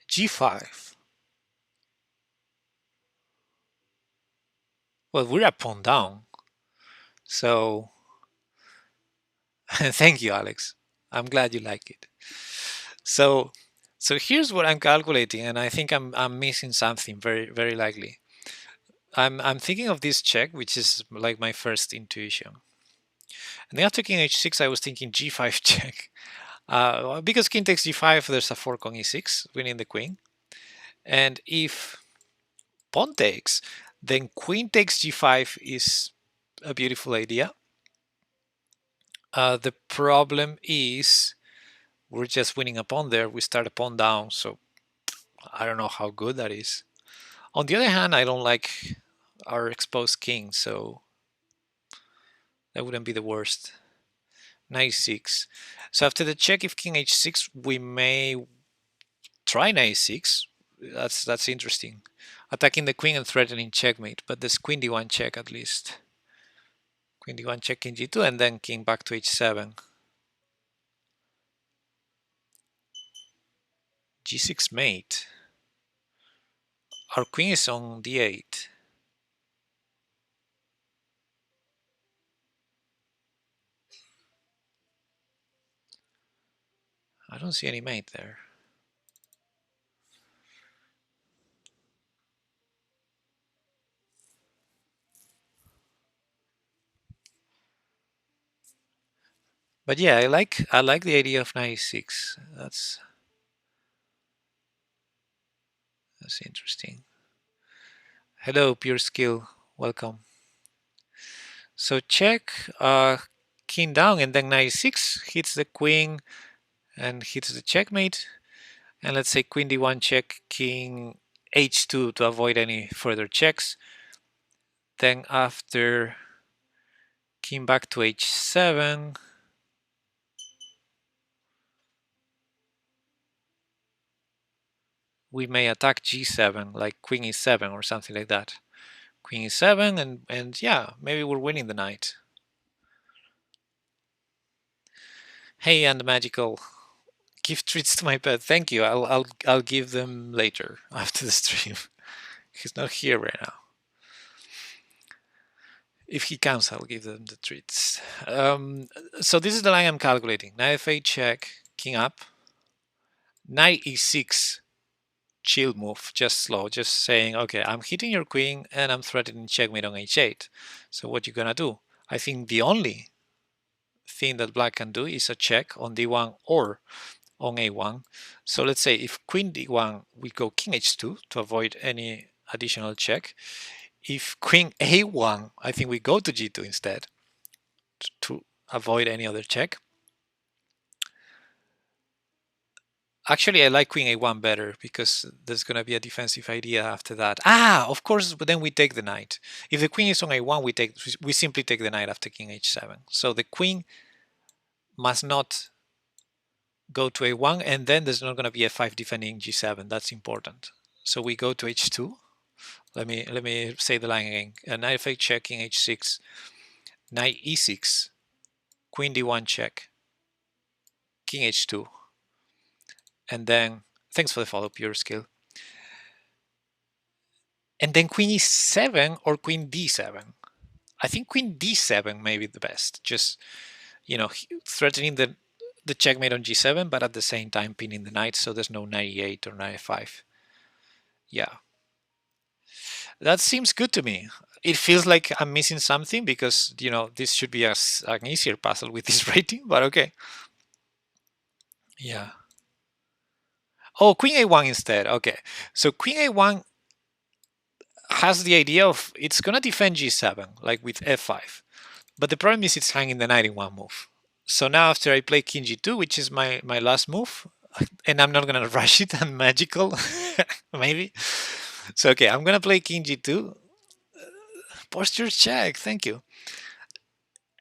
G5. Well, we're a pawn down. So thank you, Alex. I'm glad you like it. So here's what I'm calculating, and I think I'm missing something very likely. I'm thinking of this check, which is like my first intuition. And then after king h6, I was thinking g5 check. Because king takes g5, there's a fork on e6, winning the queen. And if pawn takes, then queen takes g5 is a beautiful idea. The problem is we're just winning a pawn there. We start a pawn down, so I don't know how good that is. On the other hand, I don't like our exposed king, so that wouldn't be the worst. Knight 6. So after the check, if king h6, we may try knight 6. That's interesting. Attacking the queen and threatening checkmate, but there's queen d1 check at least. Queen d1 check, king g2, and then king back to h7. g6 mate. Our queen is on d8. I don't see any mate there. But yeah, I like the idea of knight 6. That's interesting. Hello, Pure Skill. Welcome. So check, king down, and then knight 6 hits the queen and hits the checkmate. And let's say queen d1 check, king h2 to avoid any further checks. Then after king back to h7, we may attack g7, like queen e7 or something like that. Queen e7, and yeah, maybe we're winning the knight. Hey, and magical, give treats to my pet. Thank you. I'll give them later after the stream. He's not here right now. If he comes, I'll give them the treats. So this is the line I'm calculating. Knight f8 check, king up. Knight e6, chill move, just slow, just saying, okay, I'm hitting your queen and I'm threatening checkmate on h8. So what you gonna do? I think the only thing that black can do is a check on d1 or on a1. So let's say if queen d1, we go king h2 to avoid any additional check. If queen a1, I think we go to g2 instead to avoid any other check. Actually, I like queen a1 better because there's going to be a defensive idea after that. Ah, of course, but then we take the knight. If the queen is on a1, we simply take the knight after king h7. So the queen must not go to a1, and then there's not going to be f5 defending g7. That's important. So we go to h2. Let me say the line again. Knight f8 check, king h6, knight e6, queen d1 check, king h2, and then thanks for the follow, Pure Skill. And then queen e7 or queen d7. I think queen d7 may be the best. Just, you know, threatening the checkmate on g7, but at the same time pinning the knight, so there's no knight e8 or knight f5. Yeah, that seems good to me. It feels like I'm missing something because, you know, this should be an easier puzzle with this rating, but okay. Yeah. Oh, queen a1 instead. Okay, so queen a1 has the idea of it's gonna defend g7 like with f5, but the problem is it's hanging the knight in one move. So now after I play king g2, which is my last move, and I'm not gonna rush it and magical, maybe. So okay, I'm gonna play king g2, posture check, thank you,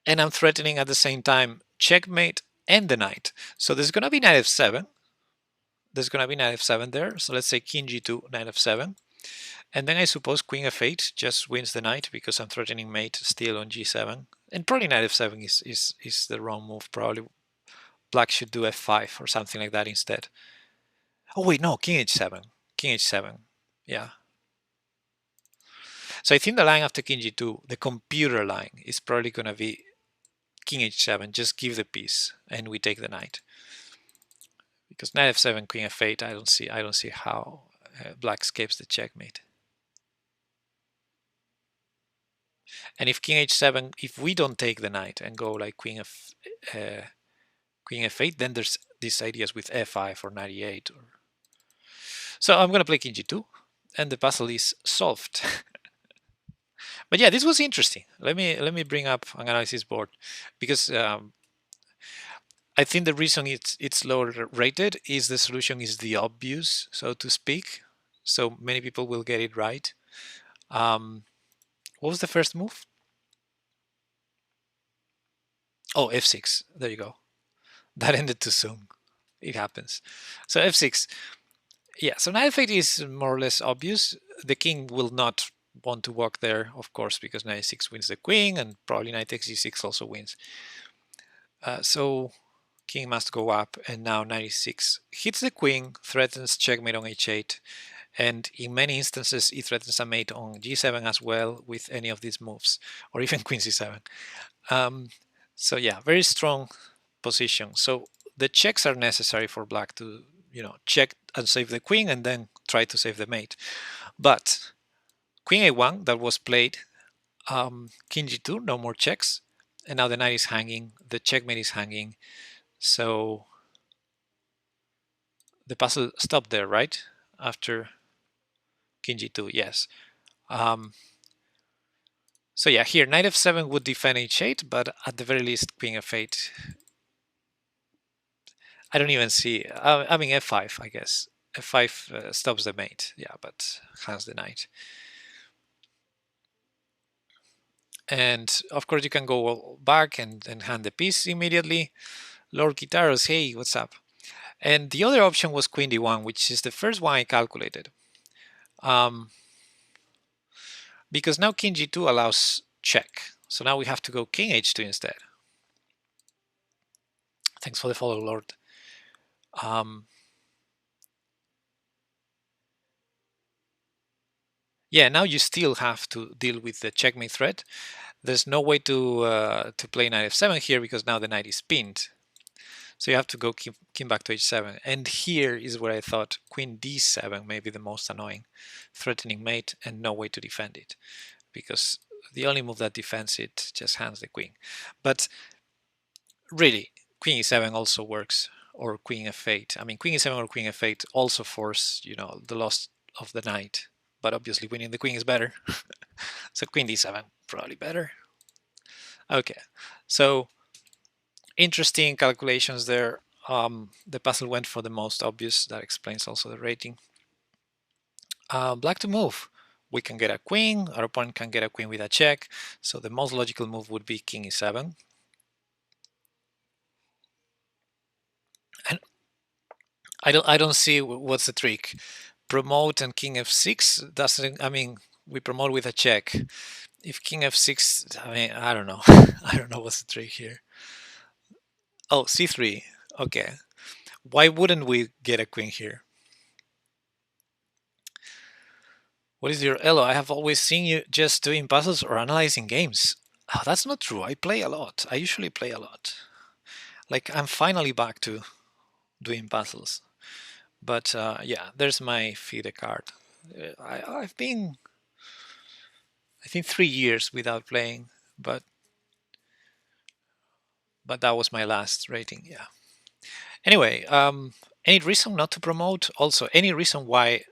and I'm threatening at the same time checkmate and the knight. So there's gonna be knight f7. There's gonna be knight f7 there. So let's say king g2, knight f7. And then I suppose queen f8 just wins the knight because I'm threatening mate still on g7. And probably knight f7 is the wrong move. Probably black should do f5 or something like that instead. Oh wait, no, king h7. King h7. Yeah. So I think the line after king g2, the computer line, is probably going to be king h7. Just give the piece and we take the knight. Because knight f7, queen f8, I don't see how black escapes the checkmate. And if king h7, if we don't take the knight and go like queen f8, then there's these ideas with f5 or knight e8. So I'm going to play king g2, and the puzzle is solved. But yeah, this was interesting. Let me bring up an analysis board because I I think the reason it's lower rated is the solution is the obvious, so to speak. So many people will get it right. What was the first move? Oh, f6. There you go. That ended too soon. It happens. So f6. Yeah, so knight f8 is more or less obvious. The king will not want to walk there, of course, because knight 6 wins the queen, and probably knight takes g6 also wins. So king must go up, and now knight e6 hits the queen, threatens checkmate on h8, and in many instances it threatens a mate on g7 as well with any of these moves, or even queen c7. So yeah, very strong position. So the checks are necessary for black to, check and save the queen and then try to save the mate. But queen a1 that was played, king g2, no more checks, and now the knight is hanging, the checkmate is hanging. So the puzzle stopped there, right? After king g2, yes. So yeah, here knight f7 would defend h8, but at the very least queen f8. I don't even see. I mean f5, I guess. f5 stops the mate. Yeah, but hands the knight. And of course you can go back and hand the piece immediately. Lord Guitaros, hey, what's up? And the other option was queen d1, which is the first one I calculated. Because now king g2 allows check. So now we have to go king h2 instead. Thanks for the follow, Lord. Yeah, now you still have to deal with the checkmate threat. There's no way to play knight f7 here because now the knight is pinned. So you have to go king back to h7. And here is where I thought queen d7 may be the most annoying, threatening mate and no way to defend it, because the only move that defends it just hands the queen. But really, queen e7 also works, or queen f8. I mean, queen e7 or queen f8 also force, the loss of the knight. But obviously winning the queen is better. So queen d7, probably better. Okay, so interesting calculations there. The puzzle went for the most obvious. That explains also the rating. Black to move. We can get a queen. Our opponent can get a queen with a check. So the most logical move would be king e7. And I don't see what's the trick. Promote and king f6 doesn't. I mean, we promote with a check. If king f6, I mean, I don't know. I don't know what's the trick here. Oh, c3. Okay. Why wouldn't we get a queen here? What is your elo? I have always seen you just doing puzzles or analyzing games. Oh, that's not true. I play a lot. I usually play a lot. Like, I'm finally back to doing puzzles. But yeah, there's my FIDE card. I've been, I think, 3 years without playing, but that was my last rating. Yeah. Anyway, any reason not to promote? Also, any reason why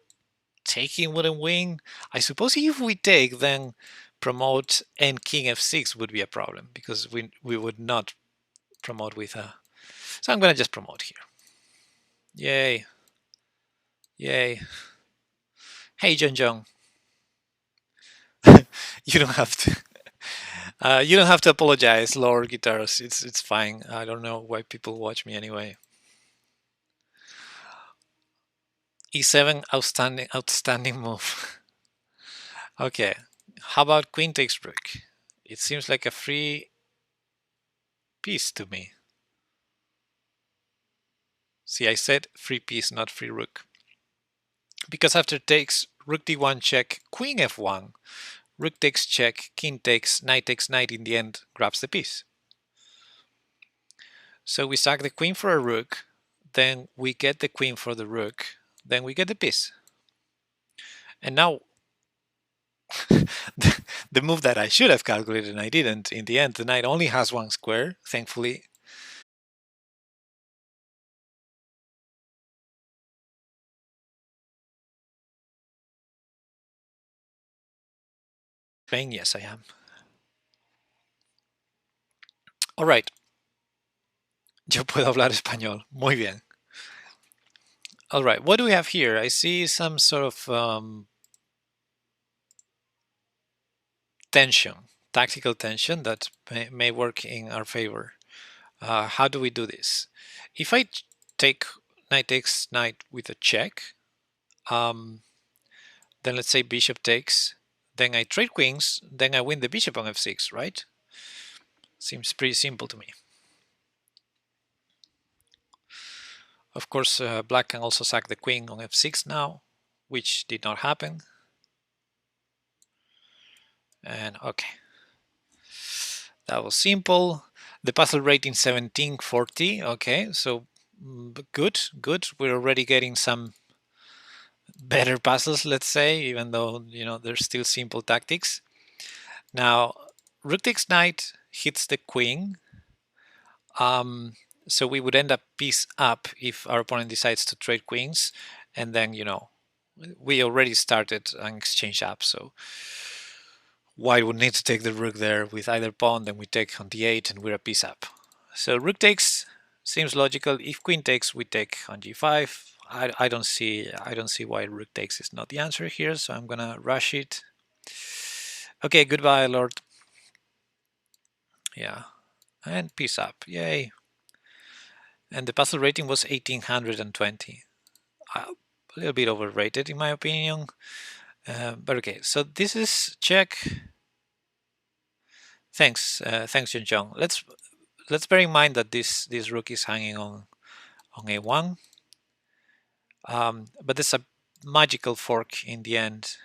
taking wouldn't win? I suppose if we take, then promote and king f6 would be a problem because we would not promote with a. So I'm gonna just promote here. Yay! Yay! Hey, John John. You don't have to. You don't have to apologize, Lord Guitars. It's fine. I don't know why people watch me anyway. E7, outstanding move. Okay, how about queen takes rook? It seems like a free piece to me. See, I said free piece, not free rook. Because after takes, rook d1 check, queen f1, rook takes check, king takes knight in the end grabs the piece. So we sack the queen for a rook, then we get the queen for the rook, then we get the piece. And now the move that I should have calculated and I didn't, in the end, the knight only has one square, thankfully. Playing, yes, I am. All right. Yo puedo hablar español. Muy bien. All right. What do we have here? I see some sort of tension, tactical tension that may work in our favor. How do we do this? If I take knight takes knight with a check, then let's say bishop takes, then I trade queens, then I win the bishop on f6, right? Seems pretty simple to me. Of course, black can also sack the queen on f6 now, which did not happen. And okay, that was simple. The puzzle rating 1740. Okay, so good. We're already getting some better puzzles, let's say, even though there's still simple tactics. Now, rook takes knight hits the queen. So we would end up piece up if our opponent decides to trade queens, and then we already started an exchange up. So white would need to take the rook there with either pawn, then we take on d8 and we're a piece up. So rook takes seems logical. If queen takes, we take on g5. I don't see why rook takes is not the answer here, so I'm gonna rush it. Okay, goodbye, Lord. Yeah, and piece up. Yay. And the puzzle rating was 1820. A little bit overrated in my opinion, but okay. So this is check. Thanks, John Jong. Let's bear in mind that this rook is hanging on a1, but there's a magical fork in the end.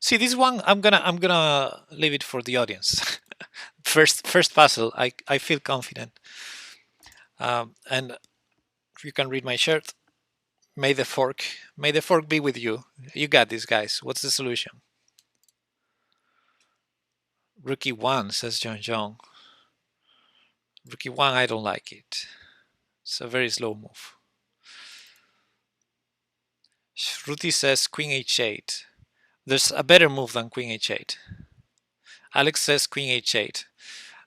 See, this one I'm gonna leave it for the audience. first puzzle, I feel confident, and if you can read my shirt, may the fork be with you. You got this, guys. What's the solution? Rook e1, says John Jong. Rook e1, I don't like it. It's a very slow move. Shruti says queen h8. There's a better move than queen h8. Alex says queen h8.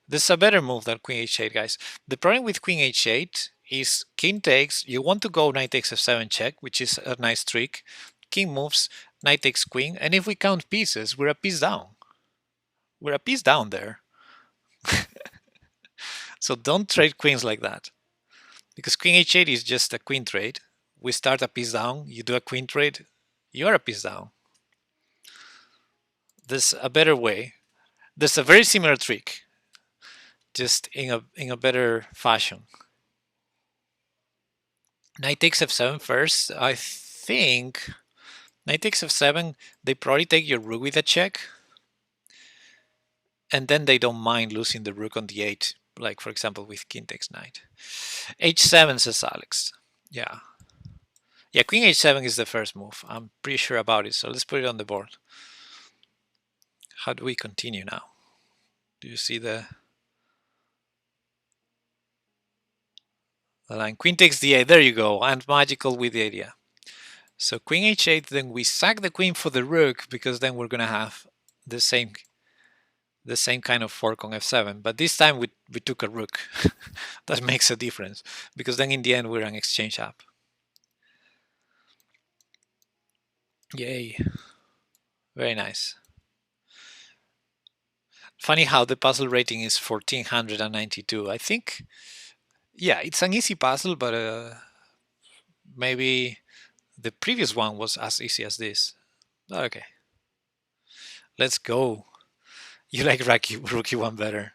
There's a better move than queen h8, guys. The problem with queen h8 is king takes. You want to go knight takes f7 check, which is a nice trick. King moves, knight takes queen, and if we count pieces, we're a piece down. We're a piece down there. So don't trade queens like that, because queen h8 is just a queen trade. We start a piece down, you do a queen trade, you're a piece down. There's a better way. There's a very similar trick, just in a better fashion. Knight takes f7 first. I think knight takes f7, they probably take your rook with a check, and then they don't mind losing the rook on d8, like for example with king takes knight. h7, says Alex. Yeah, queen h7 is the first move. I'm pretty sure about it, so let's put it on the board. How do we continue now? Do you see the line? Queen takes d8, there you go, and magical with the idea. So queen h8, then we sack the queen for the rook, because then we're gonna have the same kind of fork on f7, but this time we took a rook. That makes a difference, because then in the end we're an exchange up. Yay. Very nice. Funny how the puzzle rating is 1492. I think, yeah, it's an easy puzzle, but maybe the previous one was as easy as this. Okay. Let's go. You like rook e1 better.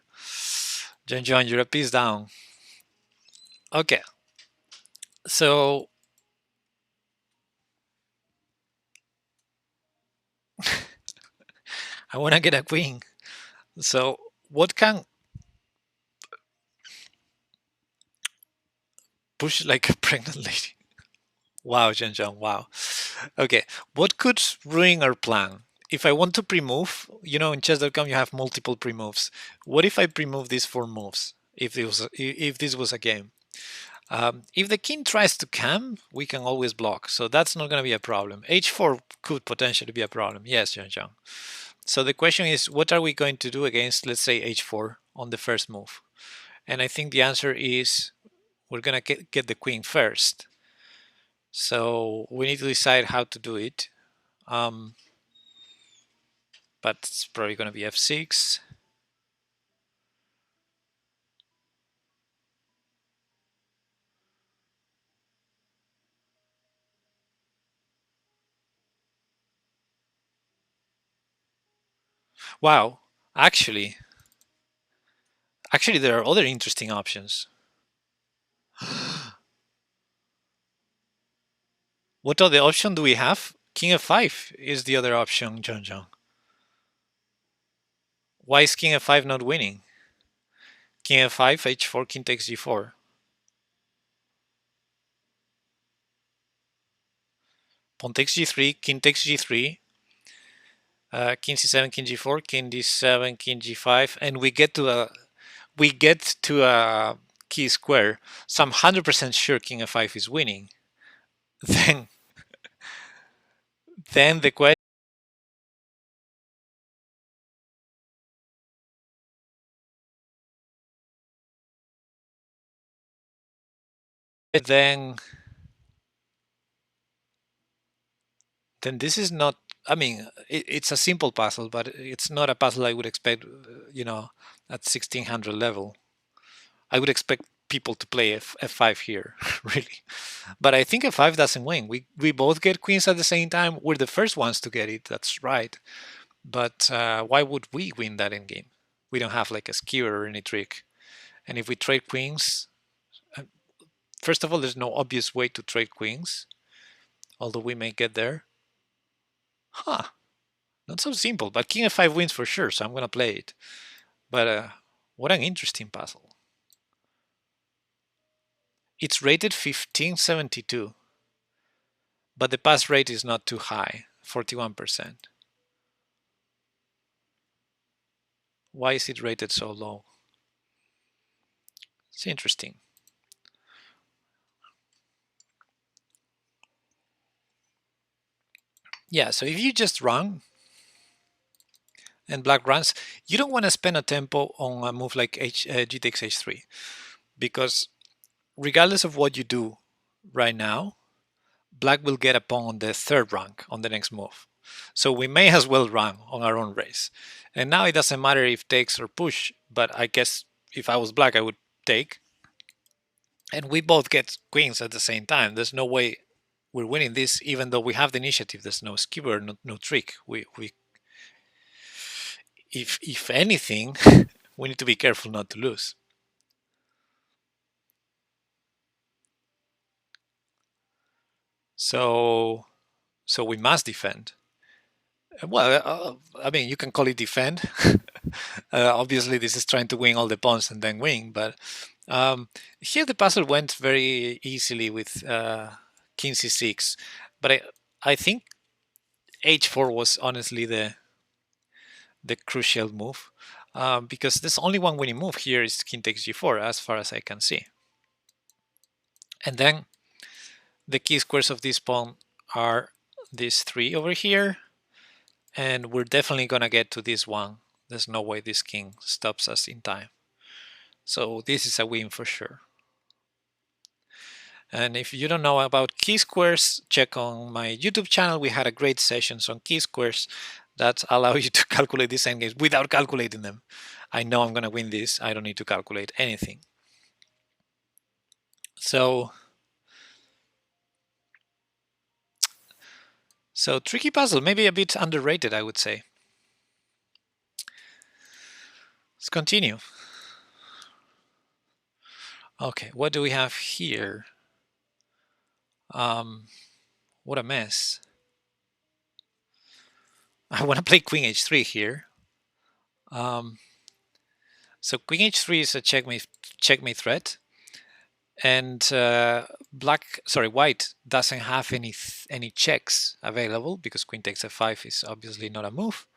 John, you're a piece down. Okay. So I want to get a queen. So what can push like a pregnant lady? Wow, John, wow. Okay, what could ruin our plan? If I want to pre-move, in chess.com you have multiple pre-moves. What if I pre-move these 4 moves? If this was a game. If the king tries to cam, we can always block, so that's not going to be a problem. h4 could potentially be a problem. Yes, John. So the question is, what are we going to do against, let's say, h4 on the first move? And I think the answer is we're gonna get the queen first. So we need to decide how to do it. Um, but it's probably gonna be f6. Wow, actually, there are other interesting options. What other option do we have? King f5 is the other option, John John. Why is king f5 not winning? King f5, h4, king takes g4. Pawn takes g3, king takes g3, king c7, king g4, king d7, king g5, and we get to a key square. So I'm 100% sure king f5 is winning. Then the question then this is not. I mean, it's a simple puzzle, but it's not a puzzle I would expect. At 1600 level, I would expect people to play f5 here, really. But I think f5 doesn't win. We both get queens at the same time. We're the first ones to get it. That's right. But why would we win that in game? We don't have like a skewer or any trick. And if we trade queens, uh, first of all, there's no obvious way to trade queens, although we may get there. Huh. Not so simple, but king f5 wins for sure, so I'm going to play it. But what an interesting puzzle. It's rated 1572, but the pass rate is not too high, 41%. Why is it rated so low? It's interesting. Yeah, so if you just run and black runs, you don't want to spend a tempo on a move like g takes h3, because regardless of what you do right now, black will get a pawn on the third rank on the next move. So we may as well run on our own race. And now it doesn't matter if takes or push, but I guess if I was black, I would take. And we both get queens at the same time. There's no way we're winning this, even though we have the initiative. There's no skewer, no trick. We if anything, we need to be careful not to lose. So we must defend. Well, I mean, you can call it defend. Obviously, this is trying to win all the pawns and then win, but here the puzzle went very easily with king c6. But I think h4 was honestly the crucial move, because there's only one winning move here is king takes g4, as far as I can see. And then the key squares of this pawn are these three over here, and we're definitely gonna get to this one. There's no way this king stops us in time. So this is a win for sure. And if you don't know about key squares, check on my YouTube channel. We had a great sessions on key squares that allow you to calculate these endgames without calculating them. I know I'm gonna win this. I don't need to calculate anything. So tricky puzzle, maybe a bit underrated, I would say. Let's continue. Okay, what do we have here? What a mess. I want to play queen h3 here. So queen h3 is a checkmate threat, and white doesn't have any checks available because queen takes f5 is obviously not a move.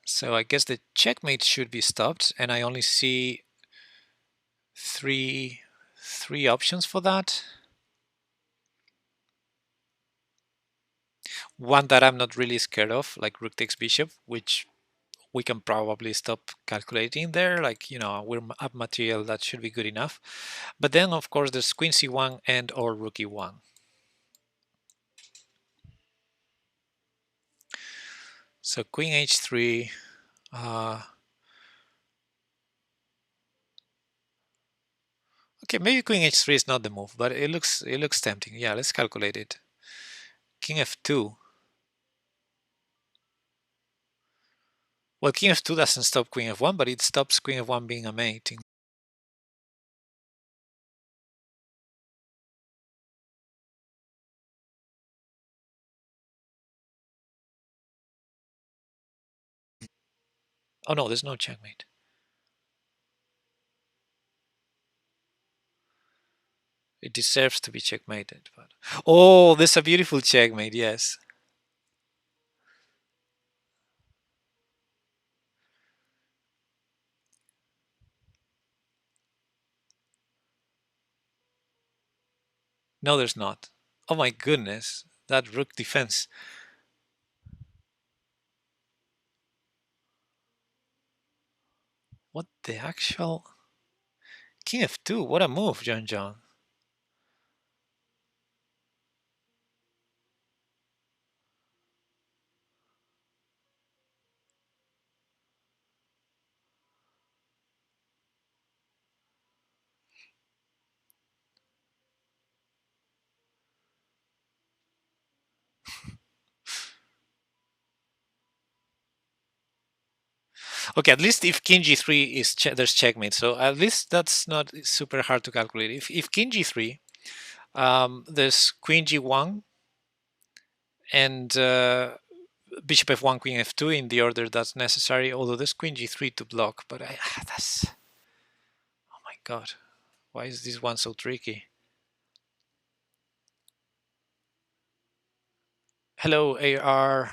So I guess the checkmate should be stopped, and I only see three options for that. One that I'm not really scared of, like rook takes bishop, which we can probably stop calculating there. Like, we're up material that should be good enough. But then, of course, there's queen c1 and or rook e1. So queen h3. Okay, maybe queen h3 is not the move, but it looks tempting. Yeah, let's calculate it. King f2. Well, king f2 doesn't stop queen f1, but it stops queen f1 being a mate. Oh no, there's no checkmate. It deserves to be checkmated. But oh, there's a beautiful checkmate. Yes. No, there's not. Oh my goodness, that rook defense. What the actual? King f2. What a move, John. Okay, at least if king g3 is there's checkmate, so at least that's not super hard to calculate. If king g3, there's queen g1 and bishop f1, queen f2 in the order that's necessary. Although there's queen g3 to block, but that's, oh my god, why is this one so tricky? Hello, AR.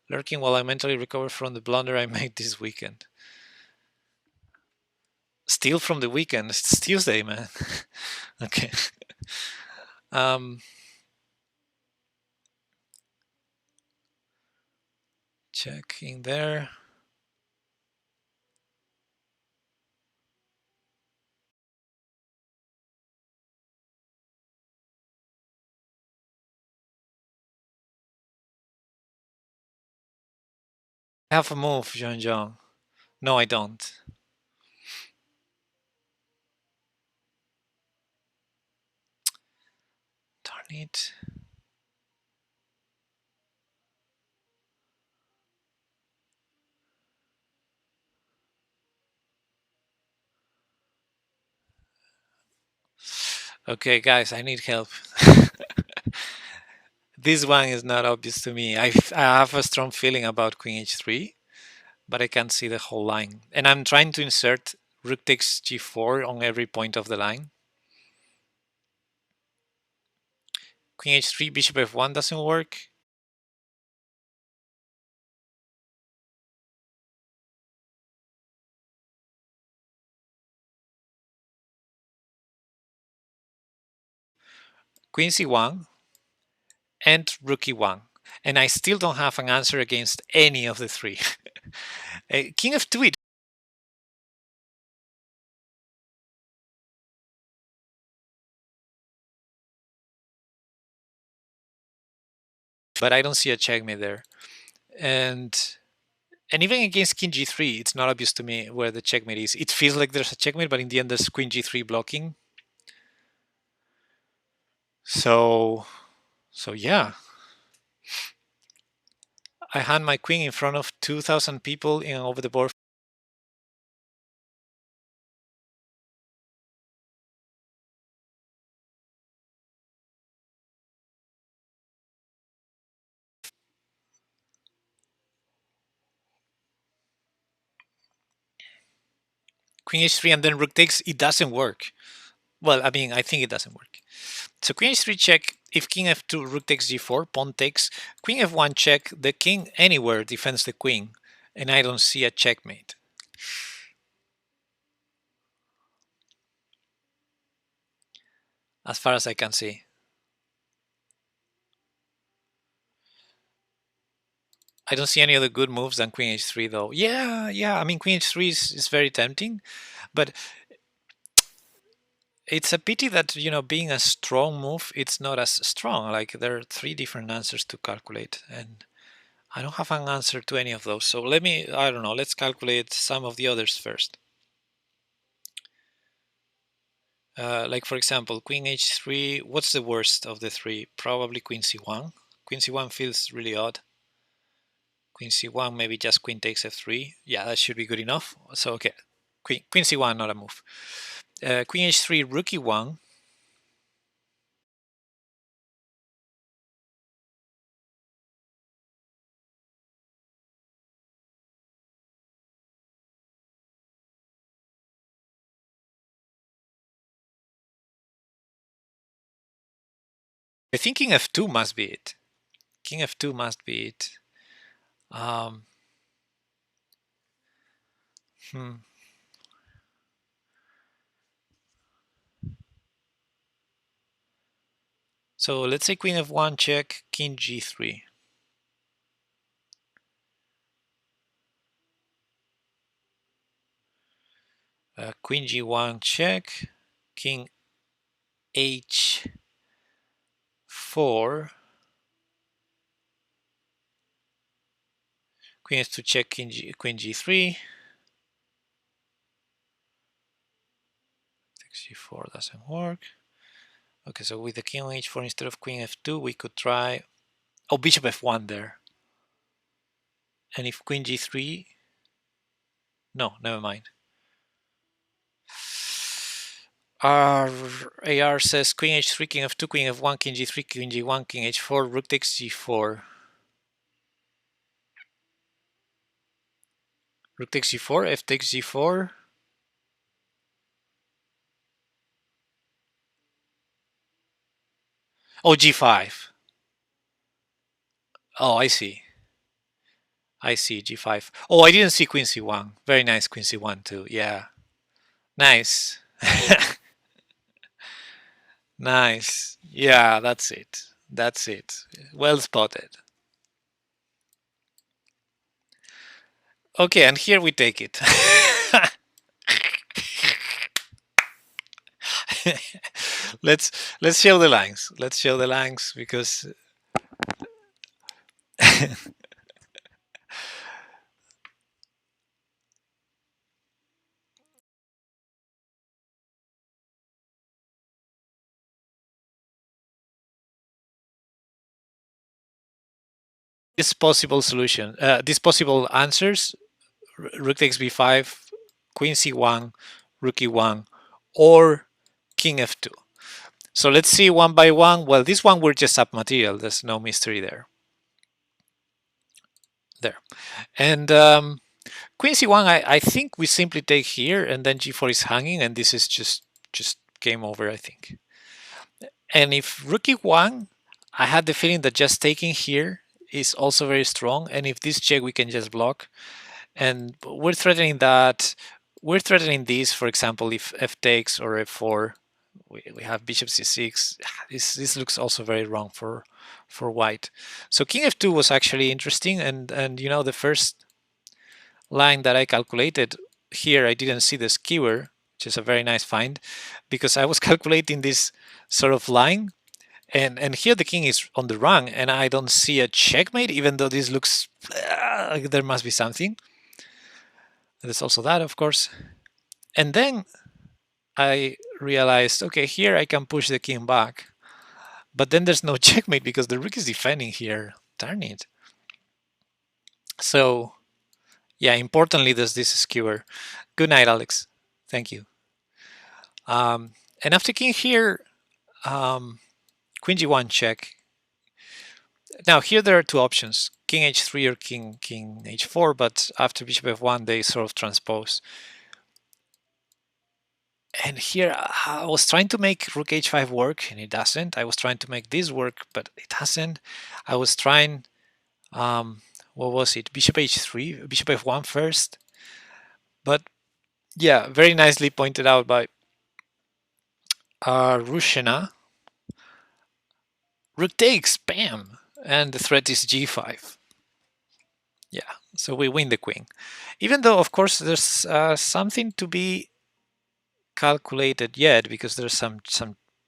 Lurking while I mentally recover from the blunder I made this weekend. Still from the weekend. It's Tuesday, man. Okay. Check in there. I have a move, Jean. No, I don't. Darn it. Okay, guys, I need help. This one is not obvious to me. I have a strong feeling about queen h3, but I can't see the whole line. And I'm trying to insert rook takes g4 on every point of the line. Queen h3, bishop f1 doesn't work. Queen c1 and rook e1. And I still don't have an answer against any of the three. King f2, but I don't see a checkmate there. And even against king g3, it's not obvious to me where the checkmate is. It feels like there's a checkmate, but in the end, there's queen g3 blocking. So yeah. I hand my queen in front of 2,000 people in over the board. Queen h3 and then rook takes, it doesn't work. Well, I mean, I think it doesn't work. So queen h3 check, if king f2, rook takes g4, pawn takes, queen f1 check, the king anywhere defends the queen, and I don't see a checkmate. As far as I can see. I don't see any other good moves than queen h3 though. Yeah. I mean, queen h3 is very tempting, but it's a pity that, being a strong move, it's not as strong. Like, there are 3 different answers to calculate, and I don't have an answer to any of those. So I don't know, let's calculate some of the others first. Like, for example, queen h3, what's the worst of the 3? Probably queen c1. Queen c1 feels really odd. Queen c1, maybe just queen takes f3. Yeah, that should be good enough. So, okay, queen c1, not a move. Queen h3, rook e1. I think king f2 must be it. King f2 must be it. Um, hmm. So let's say queen f1 check, king g3. Queen g1 check, king h4. Queen f2 check, queen g3. Takes g4 doesn't work. Okay, so with the king on h4 instead of queen f2, we could try... Oh, bishop f1 there. And if queen g3... No, never mind. AR says queen h3, king f2, queen f1, king g3, king g1, king h4, rook takes g4. Rook takes g4, f takes g4. Oh, g5. Oh, I see. G5. Oh, I didn't see queen c1. Very nice queen c1 too. Yeah. Nice. Nice. Yeah, that's it. That's it. Well spotted. Okay, and here we take it. let's show the lines. Let's show the lines because this possible solution, these possible answers: rook takes b5, queen c1, rook e1, or king f2. So let's see one by one. Well, this one we're just up material. There's no mystery there. There. And queen c1, I think we simply take here, and then g4 is hanging, and this is just game over, I think. And if rook e1, I had the feeling that just taking here is also very strong. And if this check, we can just block. And we're threatening that. We're threatening this, for example, if f takes or f4, we have bishop c6. This looks also very wrong for white. So king f2 was actually interesting, and the first line that I calculated here, I didn't see the skewer, which is a very nice find, because I was calculating this sort of line, and here the king is on the rung, and I don't see a checkmate, even though this looks like there must be something. There's also that, of course. And then I realized, okay, here I can push the king back, but then there's no checkmate because the rook is defending here. Darn it. So yeah, importantly, there's this skewer. Good night, Alex. Thank you. And after king here, queen g1 check. Now here there are 2 options: king h3 or king h4. But after bishop f1, they sort of transpose. And here I was trying to make rook h5 work, and it doesn't. I was trying to make this work, but it doesn't. I was trying, what was it? Bishop h3, bishop f1 first. But yeah, very nicely pointed out by Rushena. Rook takes, bam! And the threat is g5. Yeah, so we win the queen. Even though, of course, there's something to be calculated yet because there's some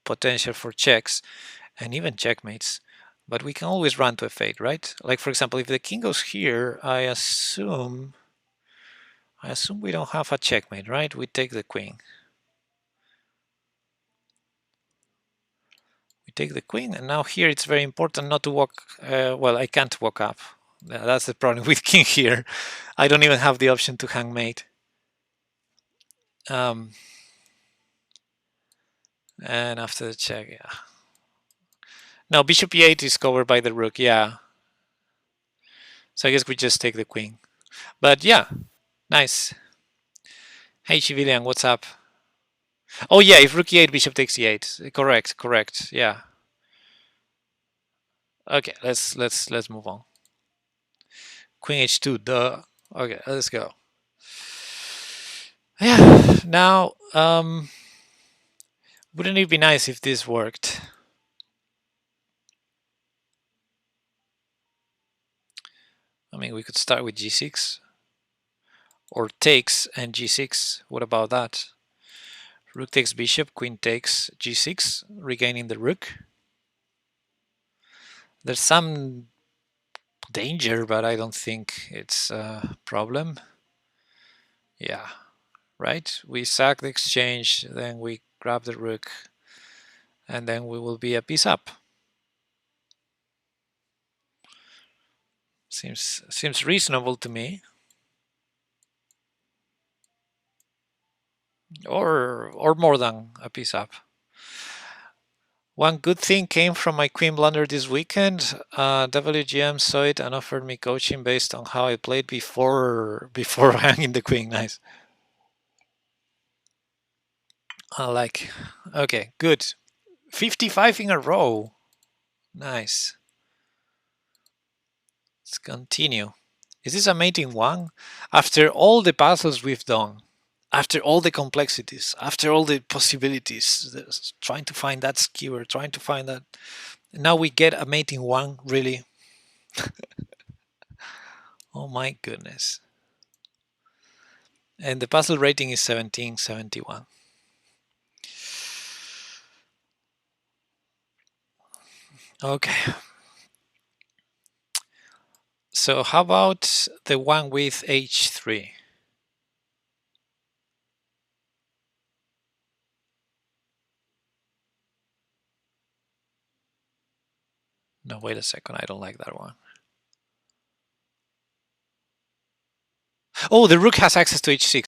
potential for checks and even checkmates. But we can always run to f8, right? Like for example, if the king goes here, I assume we don't have a checkmate, right? We take the queen. We take the queen, and now here it's very important not to walk. Well, I can't walk up. That's the problem with king here. I don't even have the option to hang mate. Um, and after the check, yeah. Now bishop e8 is covered by the rook, yeah. So I guess we just take the queen. But yeah, nice. Hey civilian, what's up? Oh yeah, if rook e8, bishop takes e8. Correct. Yeah. Okay, let's move on. Queen h2, duh. Okay, let's go. Yeah. Now, wouldn't it be nice if this worked? I mean, we could start with g6 or takes and g6. What about that? Rook takes bishop, queen takes g6, regaining the rook. There's some danger, but I don't think it's a problem. Yeah, right? We sack the exchange, then we grab the rook, and then we will be a piece up. Seems reasonable to me. Or more than a piece up. One good thing came from my queen blunder this weekend. WGM saw it and offered me coaching based on how I played before hanging the queen. Nice. I like. Okay, good. 55 in a row. Nice. Let's continue. Is this a mating one? After all the puzzles we've done, after all the complexities, after all the possibilities, trying to find that skewer, trying to find that. Now we get a mating one, really? Oh my goodness. And the puzzle rating is 1771. Okay. So how about the one with h3? No, wait a second. I don't like that one. Oh, the rook has access to h6.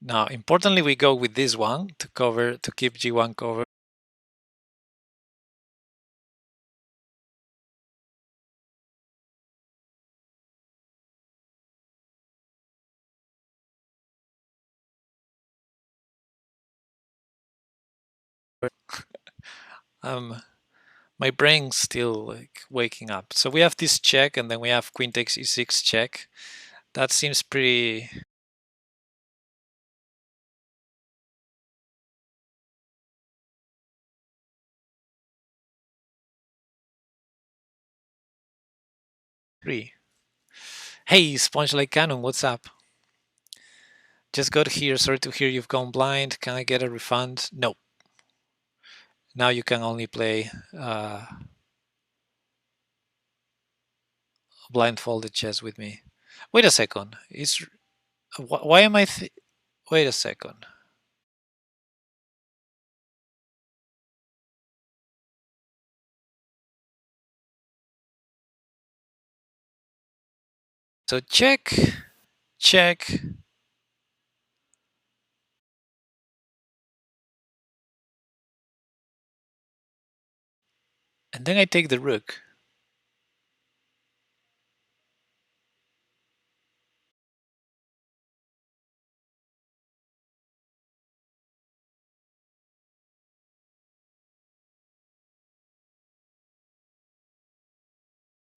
Now, importantly, we go with this one to keep g1 covered. Um, my brain's still like waking up. So we have this check, and then we have queen takes e6 check. That seems pretty. Three. Hey, Sponge Like Cannon, what's up? Just got here. Sorry to hear you've gone blind. Can I get a refund? No. Now you can only play blindfolded chess with me. Wait a second. Why am I? Wait a second. So check, check. And then I take the rook.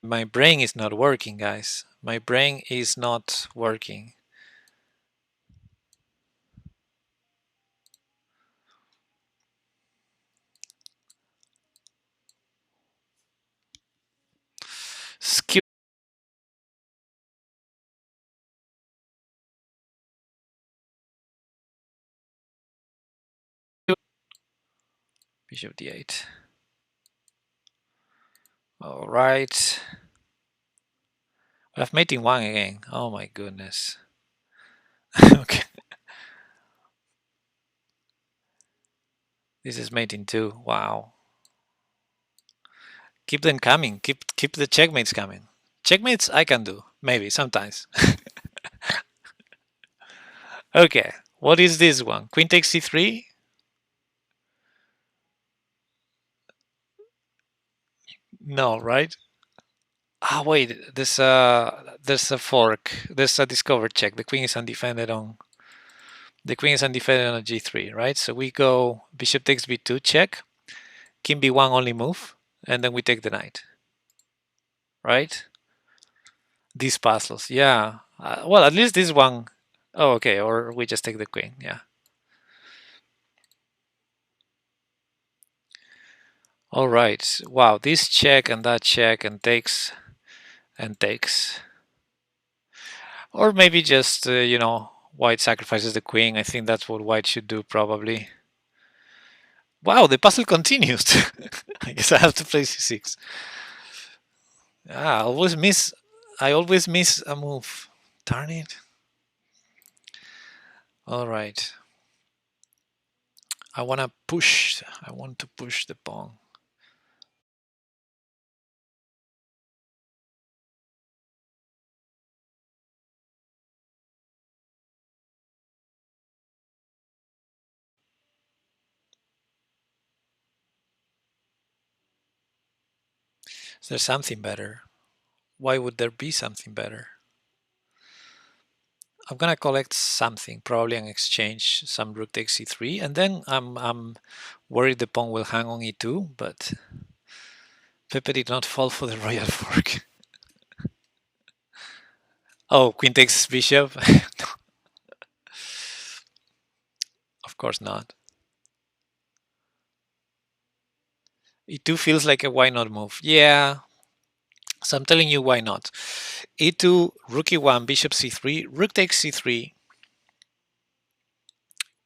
My brain is not working, guys. My brain is not working. Bishop d8. All right. We have mating 1 again. Oh my goodness. Okay. This is mating 2. Wow. Keep them coming. Keep the checkmates coming. Checkmates I can do. Maybe sometimes. Okay. What is this one? Queen takes c3? No, right? Ah, wait. There's a fork. There's a discovered check. The queen is undefended on g3, right? So we go bishop takes b2 check, king b1 only move, and then we take the knight, right? These puzzles, yeah. Well, at least this one. Oh, okay. Or we just take the queen. Yeah. All right. Wow. This check and that check and takes and takes. Or maybe just white sacrifices the queen. I think that's what white should do probably. Wow, the puzzle continues. I guess I have to play c6. Ah, I always miss a move. Darn it. All right. I want to push. I want to push the pawn. Is there something better? Why would there be something better? I'm gonna collect something, probably an exchange, some rook takes e3, and then I'm worried the pawn will hang on e2, but Pepe did not fall for the royal fork. Oh, queen takes bishop? Of course not. E2 feels like a why not move. Yeah, so I'm telling you why not. E2, rook e1, bishop c3, rook takes c3,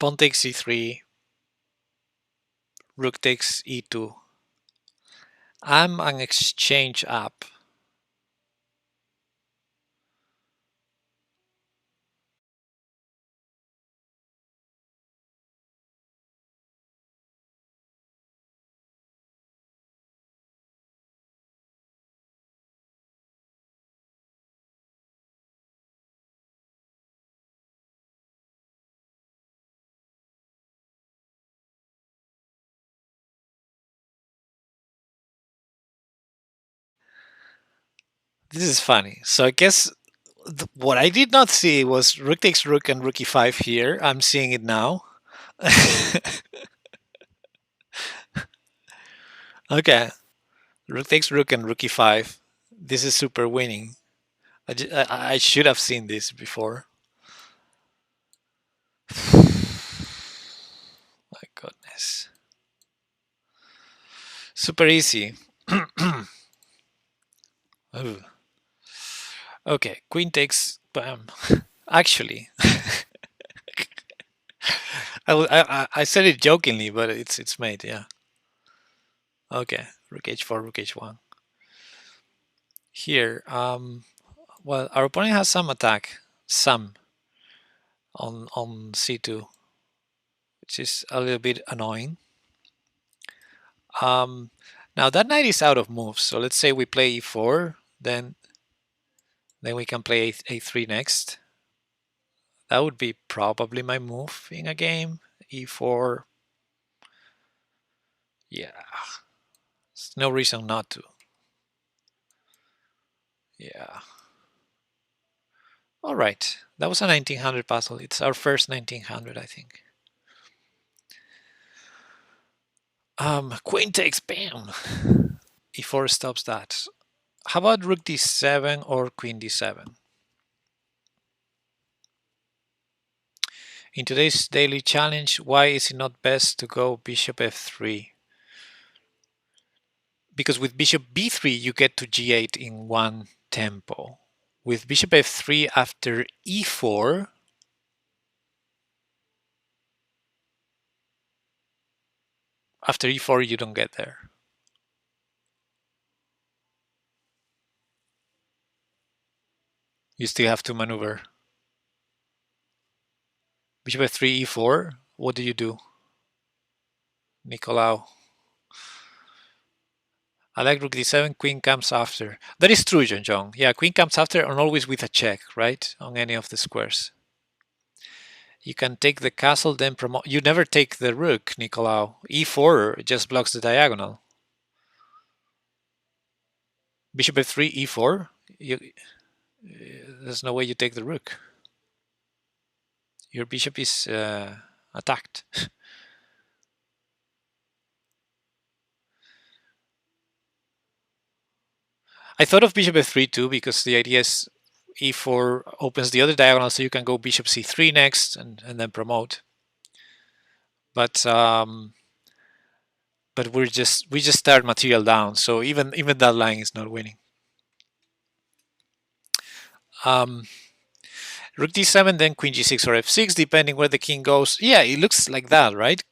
pawn takes c3, rook takes e2. I'm an exchange up. This is funny. So I guess what I did not see was rook takes rook and rook e5 here. I'm seeing it now. Okay, rook takes rook and rook e5. This is super winning. I should have seen this before. My goodness. Super easy. Ooh. Okay, queen takes. Bam. Actually, I said it jokingly, but it's made. Yeah. Okay, rook h4, rook h1. Here, well, our opponent has some attack, some on c2, which is a little bit annoying. Now that knight is out of moves, so let's say we play e4, then we can play a3 next. That would be probably my move in a game. E4. Yeah, there's no reason not to. Yeah. All right, that was a 1900 puzzle. It's our first 1900, I think. Queen takes, bam. E4 stops that. How about rook d7 or queen d7? In today's daily challenge, why is it not best to go bishop f3? Because with bishop b3 you get to g8 in one tempo. With bishop f3 after e4, After e4, you don't get there. You still have to maneuver. Bishop f3, e4. What do you do, Nicolau? I like rook d7, queen comes after. That is true, John Jong. Yeah, queen comes after and always with a check, right? On any of the squares. You can take the castle, then promote. You never take the rook, Nicolau. e4 just blocks the diagonal. Bishop f3, e4. There's no way you take the rook. Your bishop is attacked. I thought of bishop f3 too, because the idea is e4 opens the other diagonal, so you can go bishop c3 next and then promote. But we just start material down, so even that line is not winning. Rook d7, then queen g6 or f6, depending where the king goes. Yeah, it looks like that, right?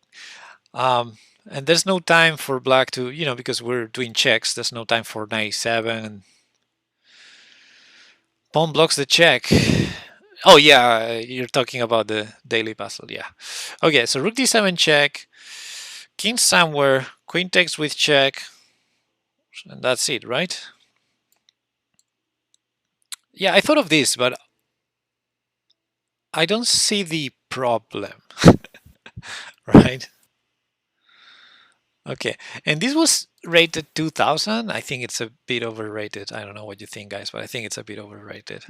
And there's no time for black to, because we're doing checks, there's no time for knight e7. And pawn blocks the check. Oh, yeah, you're talking about the daily puzzle, yeah. Okay, so rook d7 check, king somewhere, queen takes with check, and that's it, right? Yeah, I thought of this, but I don't see the problem, right? Okay, and this was rated 2000. I think it's a bit overrated. I don't know what you think, guys, but I think it's a bit overrated.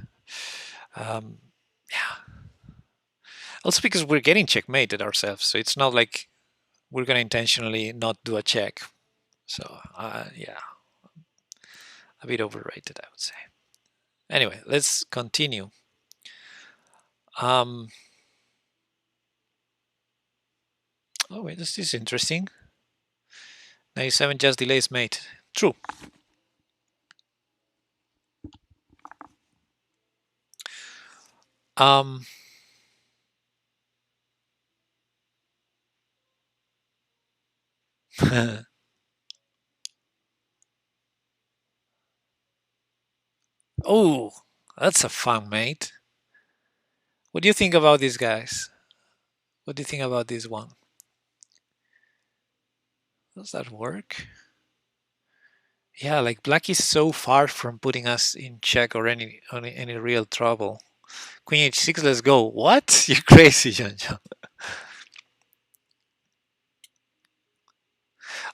Yeah. Also because we're getting checkmated ourselves, so it's not like we're going to intentionally not do a check. So, yeah, a bit overrated, I would say. Anyway, let's continue. Oh, wait, this is interesting. 97 just delays mate. True. Oh, that's a fun mate. What do you think about these guys? What do you think about this one? Does that work? Yeah, like black is so far from putting us in check or any real trouble. Queen h6, let's go. What? You're crazy, John.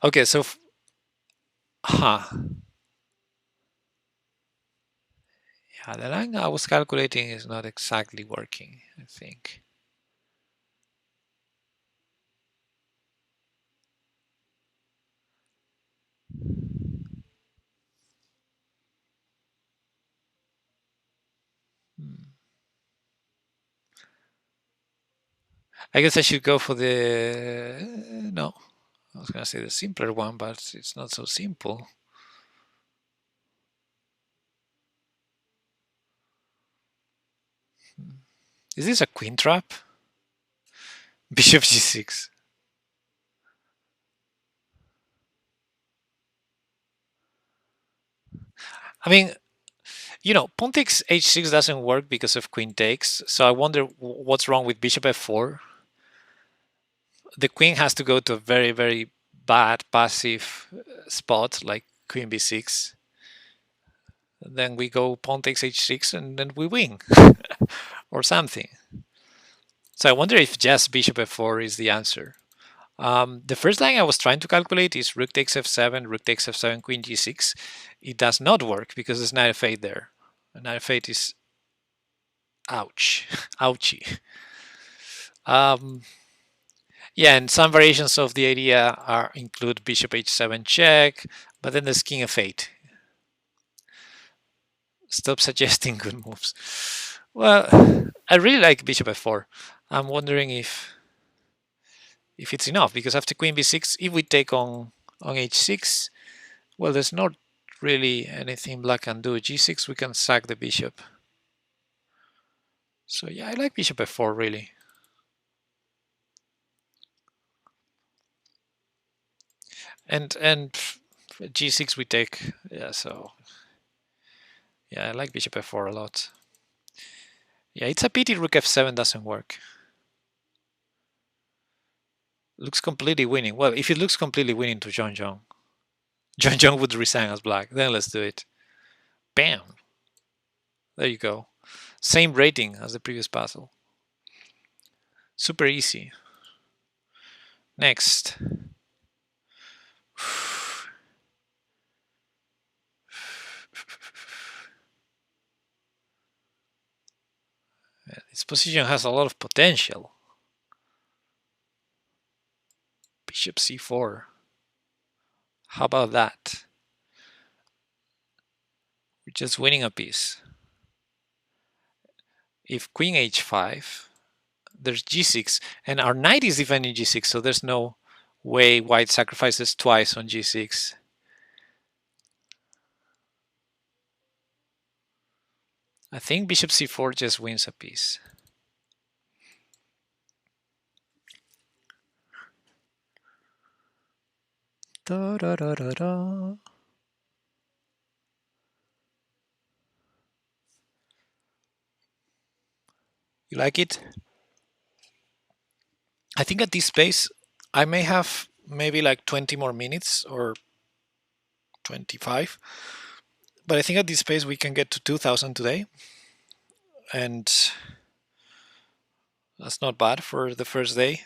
Okay, so yeah, the line I was calculating is not exactly working, I think. I guess I should go for the no. I was gonna say the simpler one, but it's not so simple. Is this a queen trap? Bishop g6. I mean, pawn takes h6 doesn't work because of queen takes. So I wonder what's wrong with bishop f4. The queen has to go to a very, very bad passive spot like queen b6. Then we go pawn takes h6 and then we win or something. So I wonder if just bishop f4 is the answer. The first line I was trying to calculate is rook takes f7, rook takes f7, queen g6. It does not work because there's knight f8 there. Knight f8 is ouch, ouchie. Yeah, and some variations of the idea include bishop h7 check, but then there's king f8. Stop suggesting good moves. Well, I really like bishop f4. I'm wondering if it's enough, because after queen b6, if we take on h6, well, there's not really anything black can do. g6, we can sack the bishop. So yeah, I like bishop f4 really. And g6 we take. Yeah, so yeah, I like bishop f4 a lot. Yeah, it's a pity rook f7 doesn't work. Looks completely winning. Well, if it looks completely winning to John John, John John would resign as black. Then let's do it. Bam. There you go. Same rating as the previous puzzle. Super easy. Next. This position has a lot of potential. Bishop c4. How about that? We're just winning a piece. If queen h5, there's g6, and our knight is defending g6, so there's no way white sacrifices twice on g6. I think bishop c4 just wins a piece. Da, da, da, da, da. You like it? I think at this pace, I may have maybe like 20 more minutes or 25. But I think at this pace we can get to 2000 today. And that's not bad for the first day.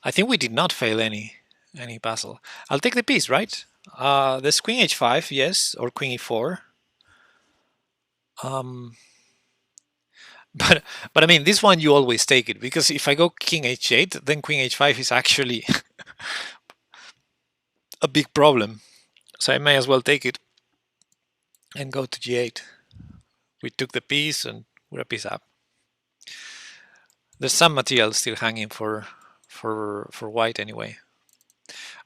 I think we did not fail any puzzle. I'll take the piece, right? There's queen h5, yes, or queen e4. But I mean, this one you always take it, because if I go king h8, then queen h5 is actually a big problem. So I may as well take it and go to g8. We took the piece and we're a piece up. There's some material still hanging for white anyway.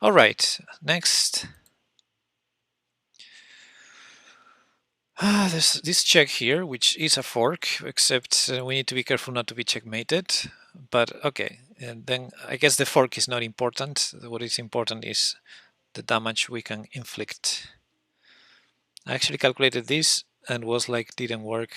All right, next. There's this check here, which is a fork, except we need to be careful not to be checkmated. But okay, and then I guess the fork is not important. What is important is the damage we can inflict. I actually calculated this and was like, didn't work.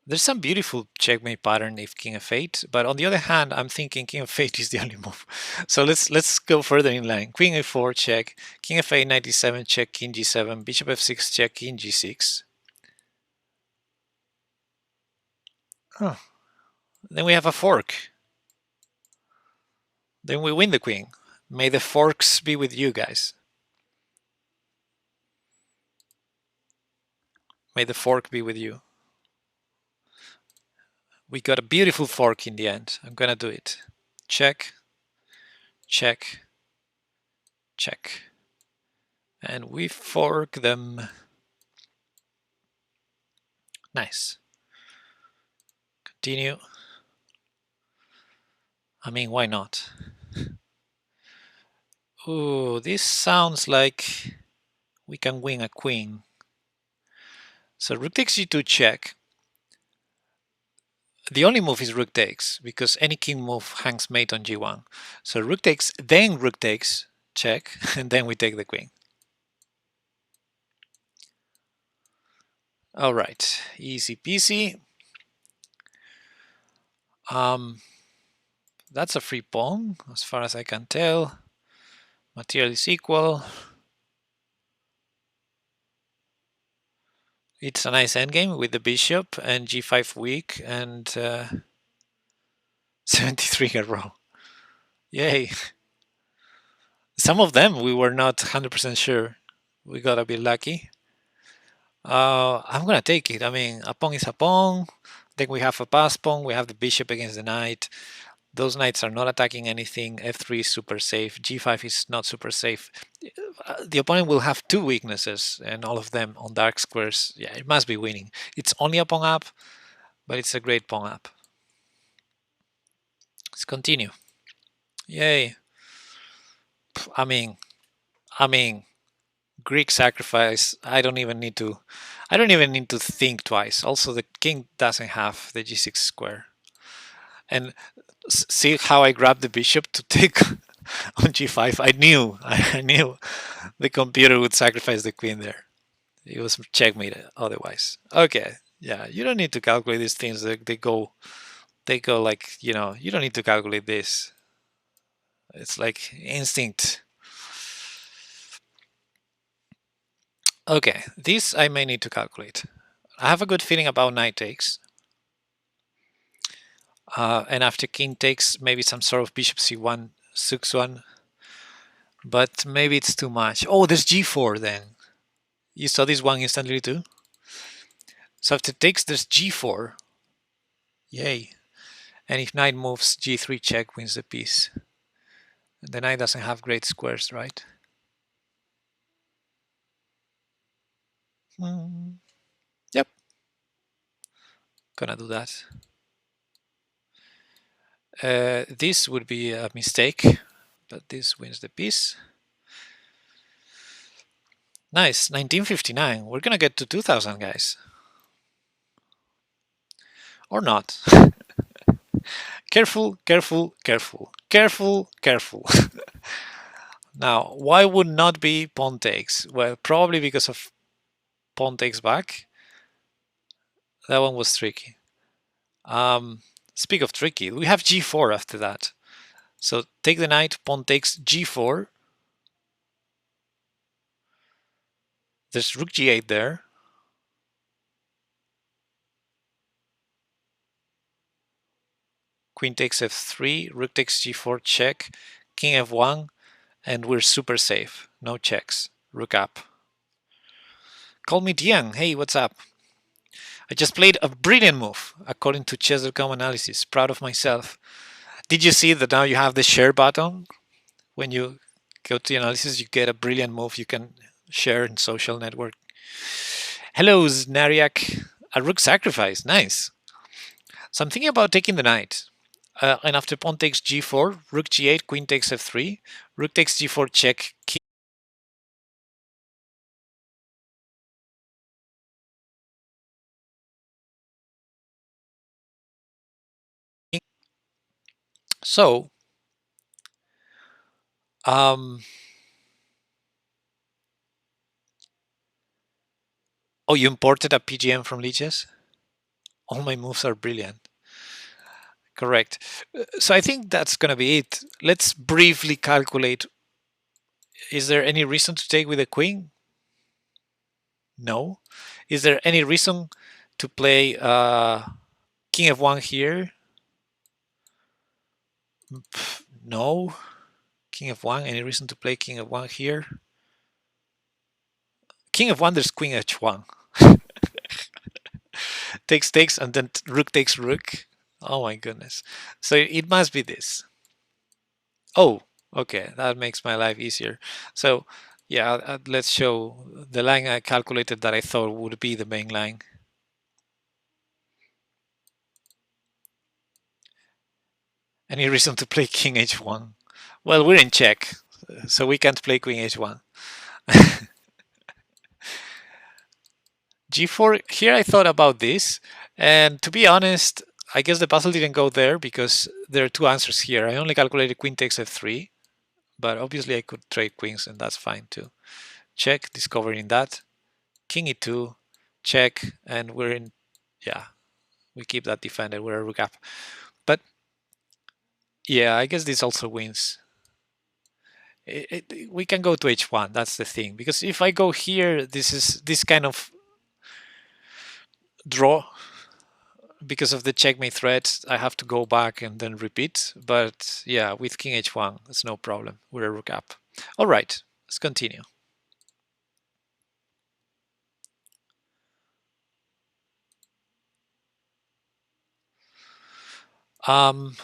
There's some beautiful checkmate pattern if king f8, but on the other hand, I'm thinking king f8 is the only move. So let's go further in line. Queen a4 check, king f8 97 check, king g7, bishop f6 check, king g6. Oh. Then we have a fork. Then we win the queen. May the forks be with you guys. May the fork be with you. We got a beautiful fork in the end. I'm gonna do it. Check, check, check. And we fork them. Nice. Continue. I mean, why not? Ooh, this sounds like we can win a queen. So rook takes g2 check. The only move is rook takes, because any king move hangs mate on g1. So rook takes, then rook takes, check, and then we take the queen. All right, easy peasy. That's a free pawn, as far as I can tell. Material is equal. It's a nice endgame with the bishop and g5 weak and 73 in a row. Yay. Some of them we were not 100% sure. We got a bit lucky. I'm gonna take it. I mean, a pawn is a pawn. Then we have a pass pawn. We have the bishop against the knight. Those knights are not attacking anything. f3 is super safe. g5 is not super safe. The opponent will have two weaknesses, and all of them on dark squares. Yeah, it must be winning. It's only a pawn up, but it's a great pawn up. Let's continue. Yay. I mean, Greek sacrifice. I don't even need to. I don't even need to think twice. Also, the king doesn't have the g6 square. And see how I grabbed the bishop to take on g5. I knew, I knew the computer would sacrifice the queen there. It was checkmate otherwise. Okay, yeah, you don't need to calculate these things. They go like, you know, you don't need to calculate this. It's like instinct. Okay, this I may need to calculate. I have a good feeling about knight takes. And after king takes, maybe some sort of bishop c1, 6-1. But maybe it's too much. Oh, there's g4 then. You saw this one instantly too? So after takes, there's g4. Yay. And if knight moves, g3 check wins the piece. And the knight doesn't have great squares, right? Yep. Gonna do that. This would be a mistake, but this wins the piece. Nice, 1959. We're gonna get to 2000, guys. Or not. Careful, careful, careful, careful, careful. Now, why would not be pawn takes? Well, probably because of pawn takes back. That one was tricky. Speak of tricky, we have g4 after that. So take the knight, pawn takes g4. There's rook g8 there. Queen takes f3, rook takes g4, check, king f1, and we're super safe. No checks. Rook up. Call me Tian. Hey, what's up? I just played a brilliant move, according to chess.com analysis. Proud of myself. Did you see that now you have the share button? When you go to the analysis, you get a brilliant move you can share in social network. Hello, Znariak. A rook sacrifice. Nice. So I'm thinking about taking the knight. And after pawn takes g4, rook g8, queen takes f3, rook takes g4, check, king. So, oh, you imported a PGM from Lichess? All my moves are brilliant. Correct. So I think that's going to be it. Let's briefly calculate. Is there any reason to take with a queen? No. Is there any reason to play king f1 here? No. King f1. Any reason to play king f1 here? King f1, there's queen h1. Takes, and then rook takes rook. Oh my goodness. So it must be this. Oh, okay. That makes my life easier. So yeah, let's show the line I calculated that I thought would be the main line. Any reason to play king h1? Well, we're in check, so we can't play queen h1. g4, here I thought about this, and to be honest, I guess the puzzle didn't go there because there are two answers here. I only calculated queen takes f3, but obviously I could trade queens and that's fine too. Check, discovering that. King e2, check, and we're in, yeah, we keep that defended, we're a rook up. But yeah, I guess this also wins. We can go to h1, that's the thing, because if I go here, this kind of draw, because of the checkmate threat, I have to go back and then repeat. But yeah, with king h1, it's no problem. We're a rook up. All right, let's continue. Um,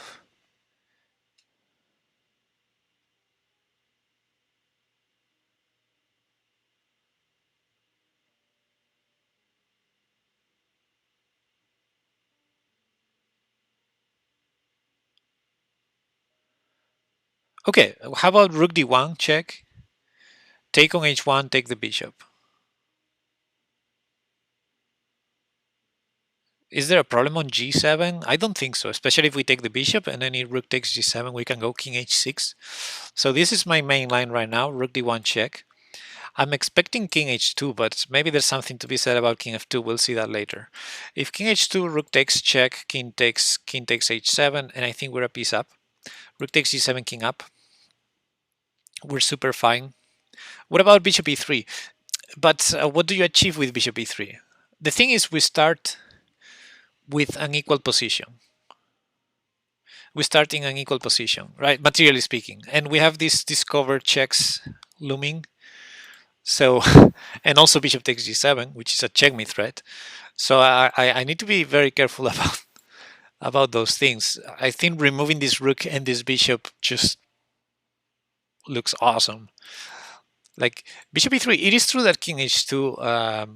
okay, how about rook d1, check? Take on h1, take the bishop. Is there a problem on g7? I don't think so, especially if we take the bishop and then if rook takes g7, we can go king h6. So this is my main line right now, rook d1 check. I'm expecting king h2, but maybe there's something to be said about king f2. We'll see that later. If king h2, rook takes check, king takes h7, and I think we're a piece up. Rook takes g7, king up. We're super fine. What about bishop e3? But what do you achieve with bishop e3? The thing is, we start with an equal position. We start in an equal position, right? Materially speaking. And we have these discovered checks looming. So, and also bishop takes g7, which is a checkmate threat. So I need to be very careful about those things. I think removing this rook and this bishop just looks awesome. Like bishop e3, it is true that king h2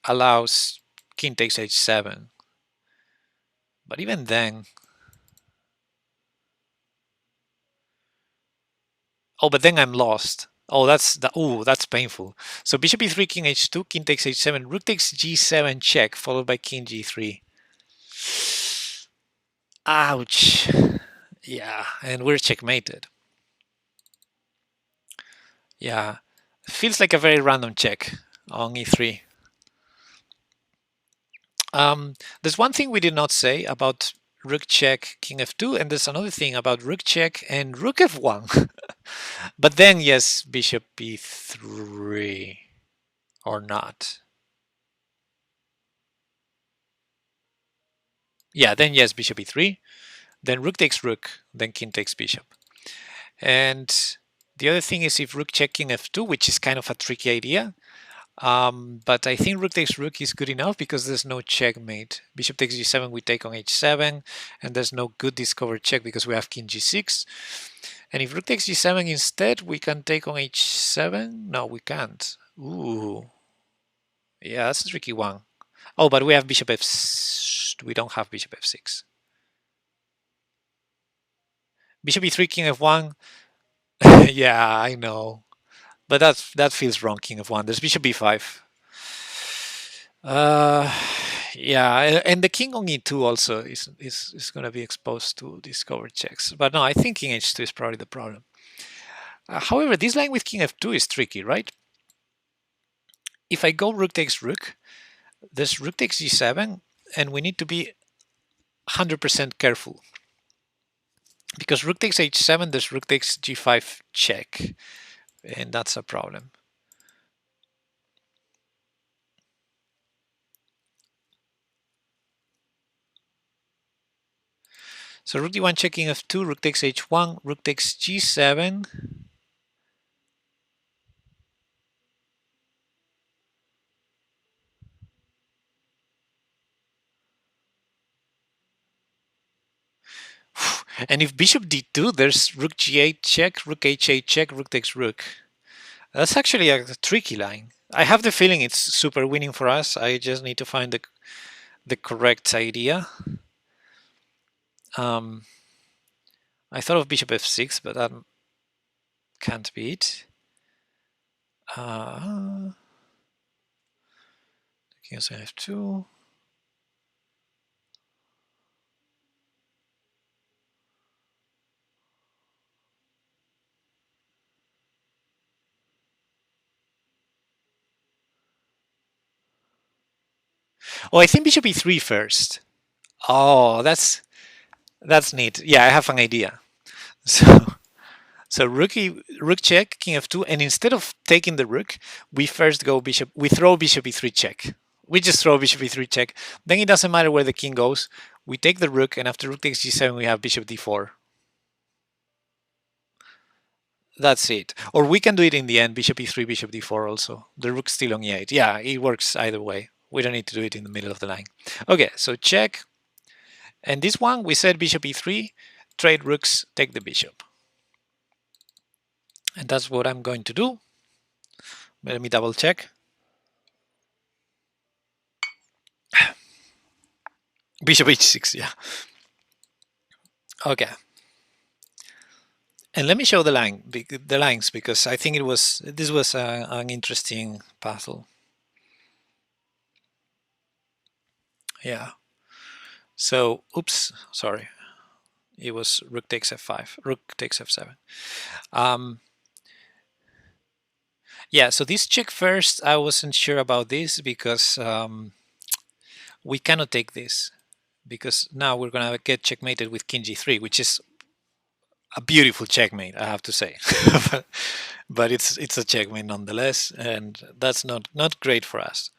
allows king takes h7. But even then, oh, but then I'm lost. Oh, that's painful. So bishop e3, king h2, king takes h7, rook takes g7 check, followed by king g3. Ouch. Yeah, and we're checkmated. Yeah, feels like a very random check on e3. There's one thing we did not say about rook check, king f2, and there's another thing about rook check and rook f1. But then, yes, bishop b3 or not. Yeah, then yes, bishop e3. Then rook takes rook, then king takes bishop. And the other thing is if rook check king f2, which is kind of a tricky idea. But I think rook takes rook is good enough because there's no checkmate. Bishop takes g7, we take on h7, and there's no good discovered check because we have king g6. And if rook takes g7 instead, we can take on h7? No, we can't. Ooh. Yeah, that's a tricky one. Oh, but we have bishop f6. We don't have bishop f6. Bishop e3, king f1. Yeah, I know. But that feels wrong, king f1. There's bishop b5. Yeah, and the king on e2 also is going to be exposed to discovered checks. But no, I think king h2 is probably the problem. However, this line with king f2 is tricky, right? If I go rook takes rook, there's rook takes g7, and we need to be 100% careful. Because rook takes h7, there's rook takes g5 check, and that's a problem. So rook d1 checking f2, rook takes h1, rook takes g7. And if bishop d2, there's rook g8 check, rook h8 check, rook takes rook. That's actually a tricky line. I have the feeling it's super winning for us. I just need to find the correct idea. I thought of bishop f6, but that can't be it. King f2. Oh, I think bishop e3 first. Oh, that's neat. Yeah, I have an idea. So rook check, king f2, and instead of taking the rook, we first go bishop. We throw bishop e3 check. We just throw bishop e3 check. Then it doesn't matter where the king goes. We take the rook, and after rook takes g7, we have bishop d4. That's it. Or we can do it in the end, bishop e3, bishop d4 also. The rook's still on e8. Yeah, it works either way. We don't need to do it in the middle of the line. Okay, so check. And this one, we said bishop e3, trade rooks, take the bishop. And that's what I'm going to do. Let me double check. Bishop h6, yeah. Okay. And let me show the lines because I think this was an interesting puzzle. Yeah. So, oops, sorry. It was rook takes f5, rook takes f7. Yeah, so this check first, I wasn't sure about this because we cannot take this, because now we're going to get checkmated with king g3, which is a beautiful checkmate, I have to say. but it's a checkmate nonetheless, and that's not great for us.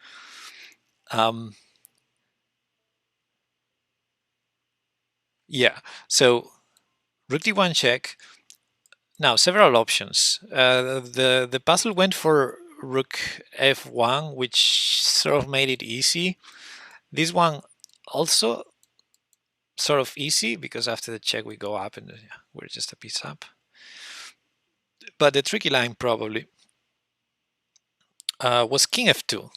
Yeah, so rook d1 check. Now several options. The puzzle went for rook f1, which sort of made it easy. This one also sort of easy because after the check we go up and we're just a piece up. But the tricky line probably was king f2.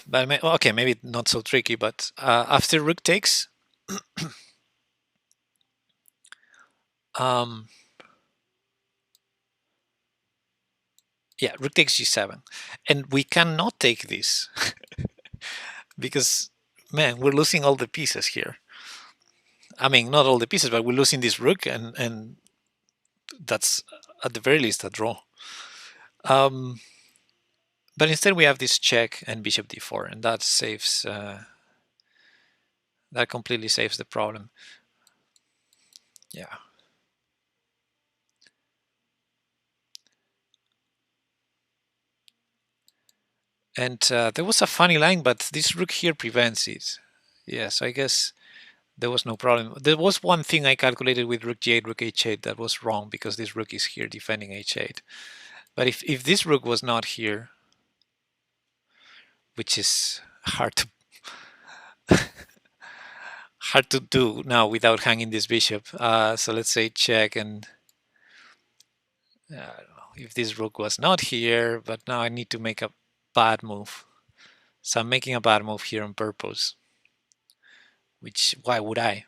But okay, maybe not so tricky, but after rook takes, yeah, rook takes g7, and we cannot take this because, man, we're losing all the pieces here. I mean, not all the pieces, but we're losing this rook, and that's at the very least a draw. But instead we have this check and bishop d4, and that saves, that completely saves the problem. Yeah. And there was a funny line, but this rook here prevents it. Yes, I guess there was no problem. There was one thing I calculated with rook g8, rook h8 that was wrong, because this rook is here defending h8. But if this rook was not here, which is hard to do now without hanging this bishop. So let's say check, and I don't know if this rook was not here, but now I need to make a bad move. So I'm making a bad move here on purpose. Which, why would I?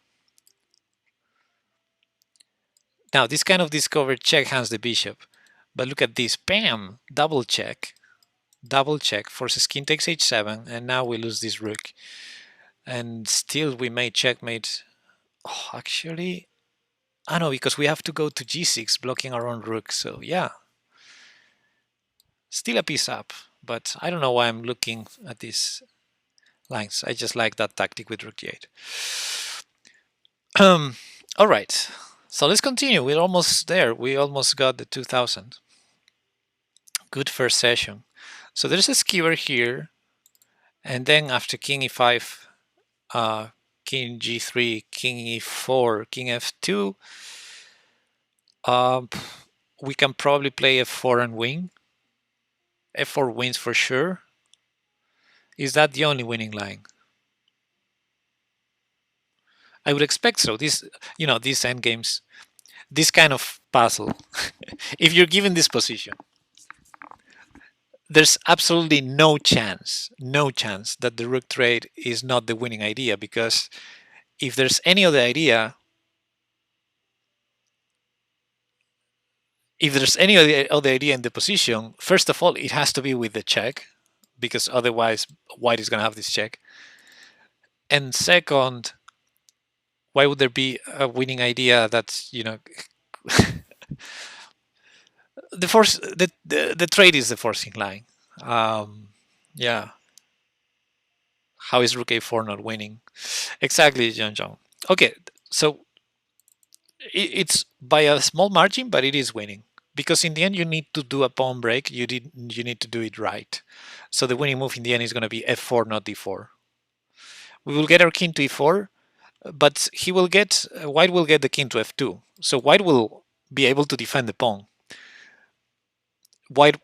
Now this kind of discovered check hands the bishop. But look at this, bam, double check, forces king takes h7, and now we lose this rook. And still we may checkmate. Oh, actually, I know, because we have to go to g6, blocking our own rook, so yeah. Still a piece up, but I don't know why I'm looking at these lines. I just like that tactic with rook g8. All right, so let's continue. We're almost there. We almost got the 2000. Good first session. So there's a skewer here, and then after king e5, king g3, king e4, king f2, we can probably play f4 and win. f4 wins for sure. Is that the only winning line? I would expect so. These endgames, this kind of puzzle, if you're given this position, there's absolutely no chance that the rook trade is not the winning idea, because if there's any other idea, if there's any other idea in the position, first of all, it has to be with the check, because otherwise white is going to have this check. And second, why would there be a winning idea that's, the trade is the forcing line. Yeah. How is rook a4 not winning? Exactly, John John. Okay, so it's by a small margin, but it is winning, because in the end you need to do a pawn break. You need to do it right. So the winning move in the end is going to be f4, not d4. We will get our king to e4, but white will get the king to f2. So white will be able to defend the pawn. White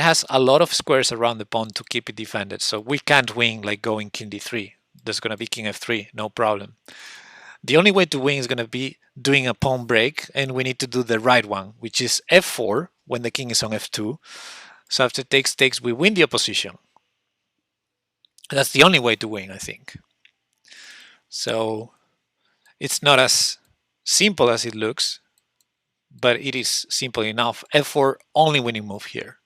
has a lot of squares around the pawn to keep it defended, so we can't win like going king d3. There's going to be king f3, no problem. The only way to win is going to be doing a pawn break, and we need to do the right one, which is f4 when the king is on f2. So after takes, we win the opposition. That's the only way to win, I think. So it's not as simple as it looks, but it is simple enough. f4, only winning move here.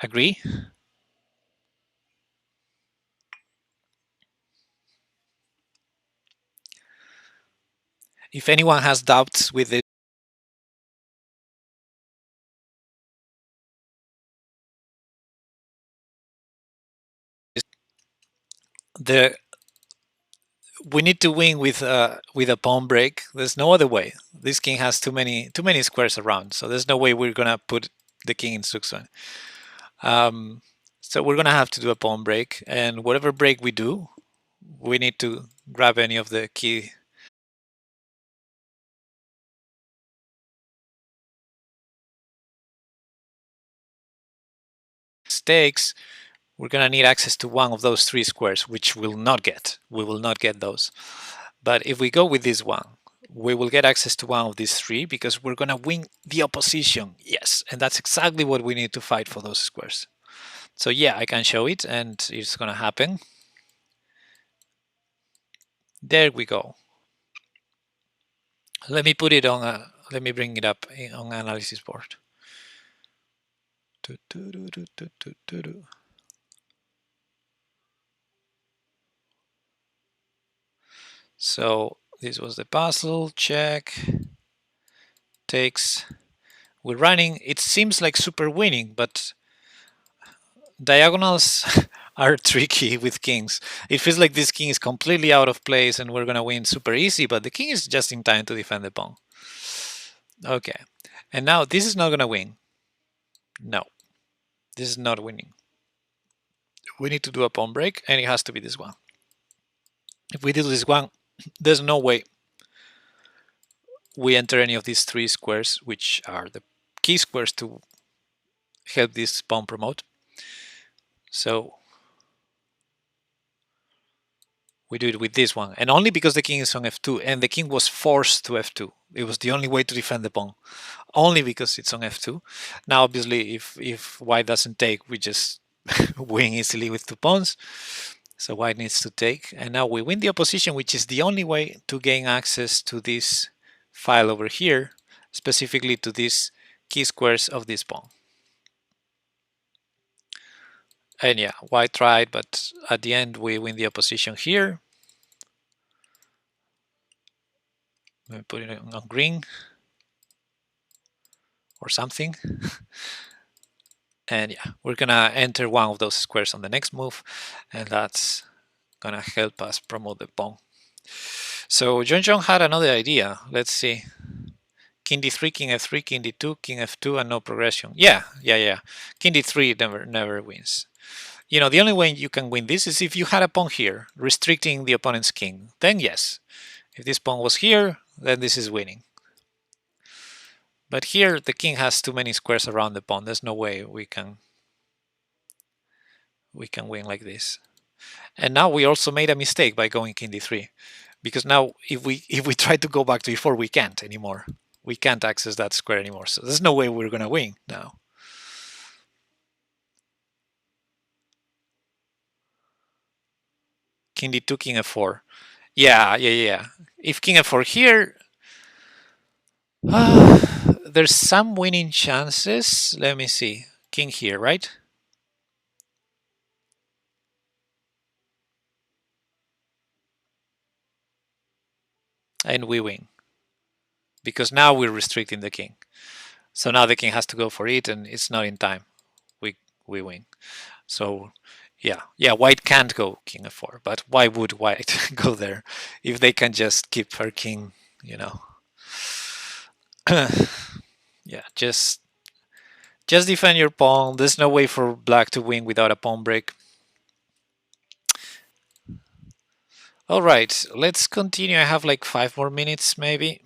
Agree? If anyone has doubts with it, the we need to win with a pawn break. There's no other way. This king has too many squares around, so there's no way we're gonna put the king in Suksun. Um, so we're gonna have to do a pawn break, and whatever break we do, we need to grab any of the key stakes. We're gonna need access to one of those three squares, which we'll not get. We will not get those. But if we go with this one, we will get access to one of these three because we're gonna win the opposition. Yes, and that's exactly what we need to fight for those squares. So yeah, I can show it and it's gonna happen. There we go. Let me put it on a, let me bring it up on analysis board. So this was the puzzle, check, takes, we're running. It seems like super winning, but diagonals are tricky with kings. It feels like this king is completely out of place and we're gonna win super easy, but the king is just in time to defend the pawn. Okay, and now this is not gonna win. No, this is not winning. We need to do a pawn break and it has to be this one. If we do this one, there's no way we enter any of these three squares, which are the key squares to help this pawn promote. So we do it with this one, and only because the king is on f2 and the king was forced to f2. It was the only way to defend the pawn, only because it's on f2. Now obviously if white doesn't take, we just win easily with two pawns. So white needs to take, and now we win the opposition, which is the only way to gain access to this file over here, specifically to these key squares of this pawn. And yeah, white tried, but at the end we win the opposition here. Let me put it on green or something. And yeah, we're gonna enter one of those squares on the next move, and that's gonna help us promote the pawn. So Jeonjeon had another idea. Let's see. King d3, king f3, king d2, king f2, and no progression. Yeah. King d3 never wins. You know, the only way you can win this is if you had a pawn here, restricting the opponent's king. Then yes. If this pawn was here, then this is winning. But here the king has too many squares around the pawn. There's no way we can win like this. And now we also made a mistake by going king d3, because now if we try to go back to e4, we can't anymore. We can't access that square anymore. So there's no way we're gonna win now. King d2, king f4. Yeah. If king f4 here, there's some winning chances. Let me see. King here, right? And we win. Because now we're restricting the king. So now the king has to go for it, and it's not in time. We win. So yeah, white can't go king f4, but why would white go there if they can just keep her king, you know? Yeah, just defend your pawn. There's no way for black to win without a pawn break. All right, let's continue. I have like 5 more minutes maybe.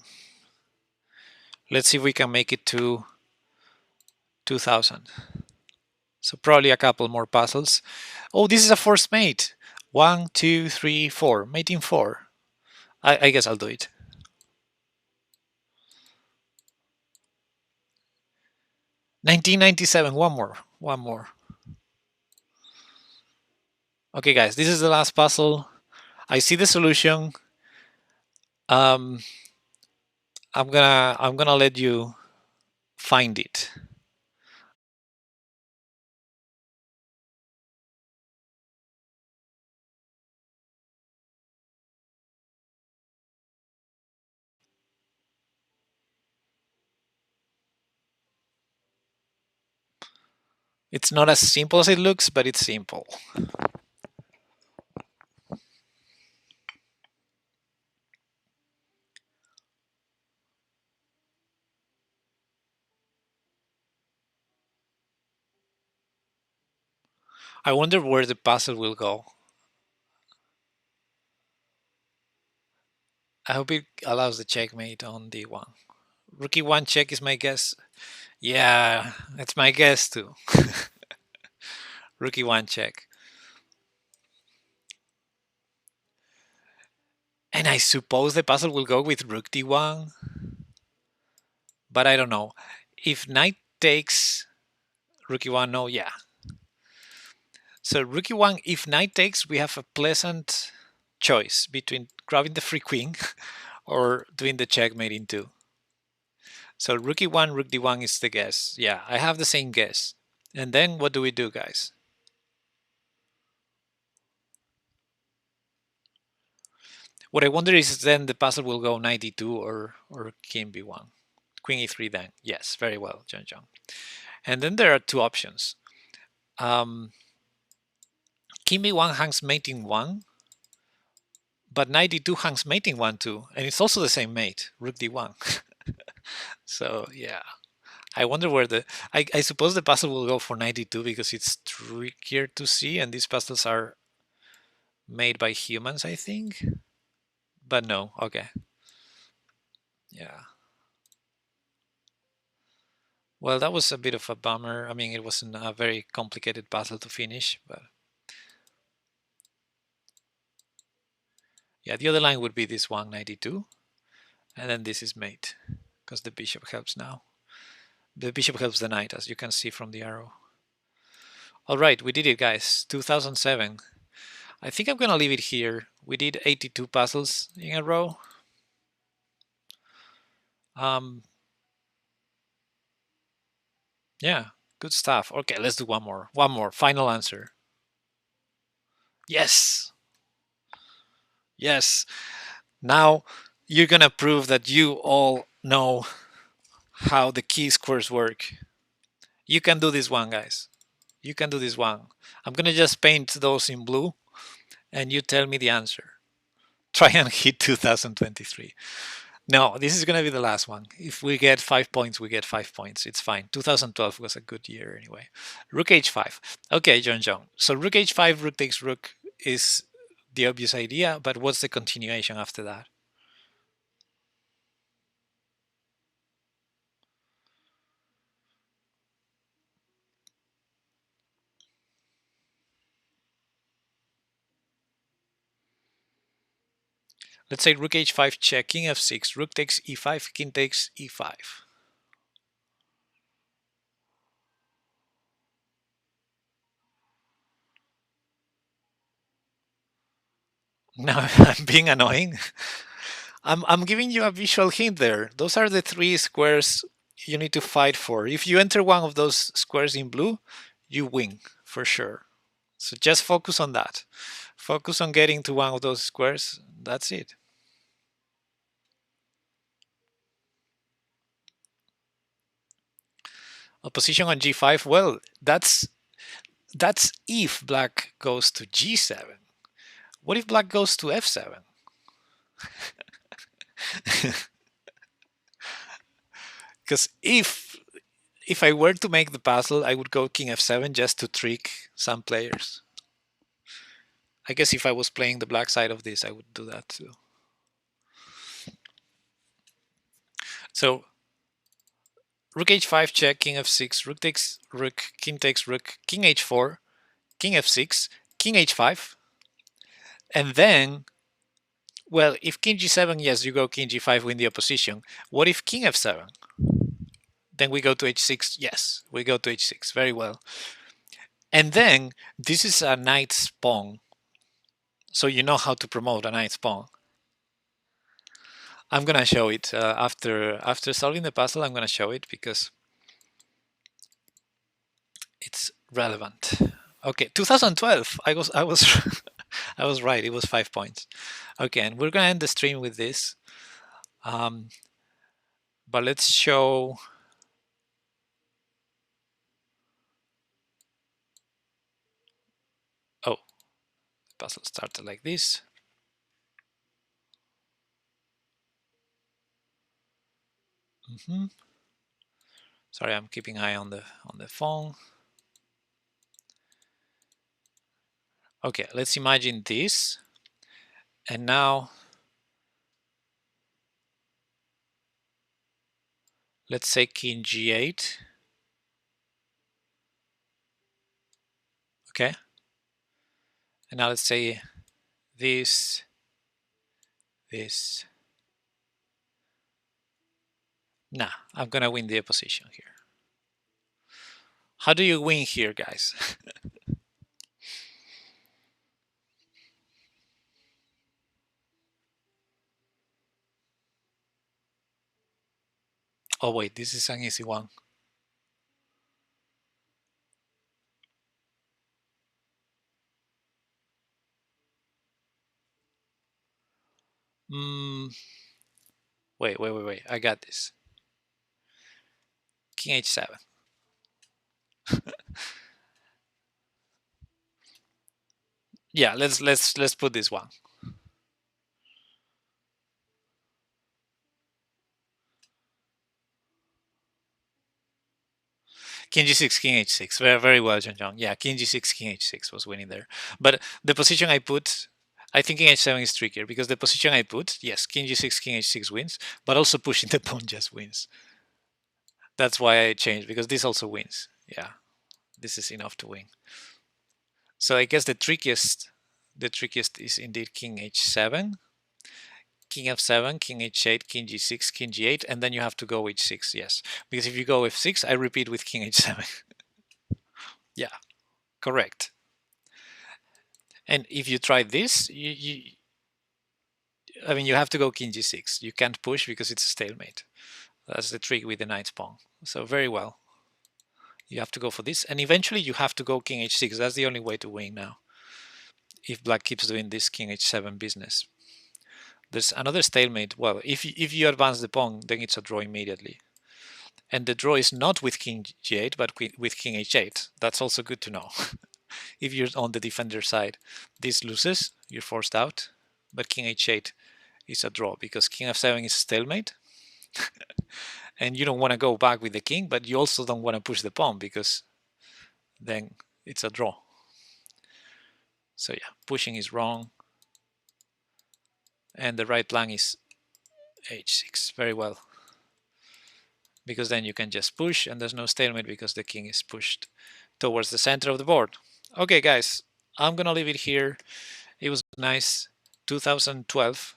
Let's see if we can make it to 2000. So probably a couple more puzzles. Oh, this is a forced mate. 1, 2, 3, 4. Mating 4. I guess I'll do it. 1997. One more. Okay, guys, this is the last puzzle. I see the solution. I'm gonna let you find it. It's not as simple as it looks, but it's simple. I wonder where the puzzle will go. I hope it allows the checkmate on D1. Rook E1 check is my guess. Yeah, it's my guess too. Rook E1 check. And I suppose the puzzle will go with Rook D1, but I don't know. If knight takes Rook E1, no, yeah. So Rook E1, if knight takes, we have a pleasant choice between grabbing the free queen or doing the checkmate in two. So Rook E1, Rook D1 is the guess. Yeah, I have the same guess. And then what do we do, guys? What I wonder is then the puzzle will go knight E2 or king B1. Queen E3 then. Yes, very well, John John. And then there are two options. King B1 hangs mating 1, but knight D2 hangs mating 1 too. And it's also the same mate, Rook D1. So yeah. I wonder where I suppose the puzzle will go for knight D2 because it's trickier to see, and these puzzles are made by humans, I think. But no, okay. Yeah. Well, that was a bit of a bummer. I mean, it wasn't a very complicated puzzle to finish, but yeah, the other line would be this 192, and then this is mate, because the bishop helps now. The bishop helps the knight, as you can see from the arrow. All right, we did it, guys. 2007. I think I'm gonna leave it here. We did 82 puzzles in a row. Yeah, good stuff. Okay, let's do one more. One more. Final answer. Yes. Yes. Now you're gonna prove that you all know how the key squares work. You can do this one, guys. You can do this one. I'm gonna just paint those in blue and you tell me the answer. Try and hit 2023. No, this is gonna be the last one. If we get 5 points, we get 5 points. It's fine. 2012 was a good year anyway. Rook h5. Okay, John John. So rook h5, rook takes rook is the obvious idea, but what's the continuation after that? Let's say rook h5 check, king f6, rook takes e5, king takes e5. Now I'm being annoying. I'm giving you a visual hint there. Those are the three squares you need to fight for. If you enter one of those squares in blue, you win for sure. So just focus on that. Focus on getting to one of those squares. That's it. Opposition on g5. Well, that's if black goes to g7. What if black goes to f7? Because if I were to make the puzzle, I would go king f7 just to trick some players. I guess if I was playing the black side of this, I would do that too. So rook h5 check, king f6, rook takes rook, king takes rook, king h4, king f6, king h5, and then, well, if king g7, yes, you go king g5, win the opposition. What if king f7? Then we go to h6. Yes, we go to h6. Very well. And then this is a knight's pawn, so you know how to promote a knight's pawn. I'm gonna show it after solving the puzzle. I'm gonna show it because it's relevant. Okay, 2012. I was I was right. It was 5 points. Okay, and we're gonna end the stream with this. But let's show. puzzle started like this. Sorry, I'm keeping eye on the phone. Okay, let's imagine this. And now let's say king g8. Okay. And now let's say this. Nah, I'm gonna win the opposition here. How do you win here, guys? Oh wait, this is an easy one. Wait. I got this. King h7. Yeah, let's put this one. King g6, king h6. Very well, Zhang. Yeah, king g6, king h6 was winning there. But the position I put, I think king h7 is trickier because the position I put, yes, king g6, king h6 wins, but also pushing the pawn just wins. That's why I changed, because this also wins. Yeah, this is enough to win. So I guess the trickiest is indeed king h7, king f7, king h8, king g6, king g8, and then you have to go h6, yes. Because if you go f6, I repeat with king h7. Yeah, correct. And if you try this, I mean, you have to go king g6. You can't push because it's a stalemate. That's the trick with the knight's pawn. So very well. You have to go for this. And eventually you have to go king h6. That's the only way to win now, if black keeps doing this king h7 business. There's another stalemate. Well, if you advance the pawn, then it's a draw immediately. And the draw is not with king g8, but with king h8. That's also good to know. If you're on the defender side, this loses, you're forced out. But king h8 is a draw because king f7 is a stalemate. And you don't want to go back with the king, but you also don't want to push the pawn because then it's a draw. So yeah, pushing is wrong. And the right plan is h6. Very well. Because then you can just push and there's no stalemate because the king is pushed towards the center of the board. Okay, guys, I'm gonna leave it here. It was nice. 2012.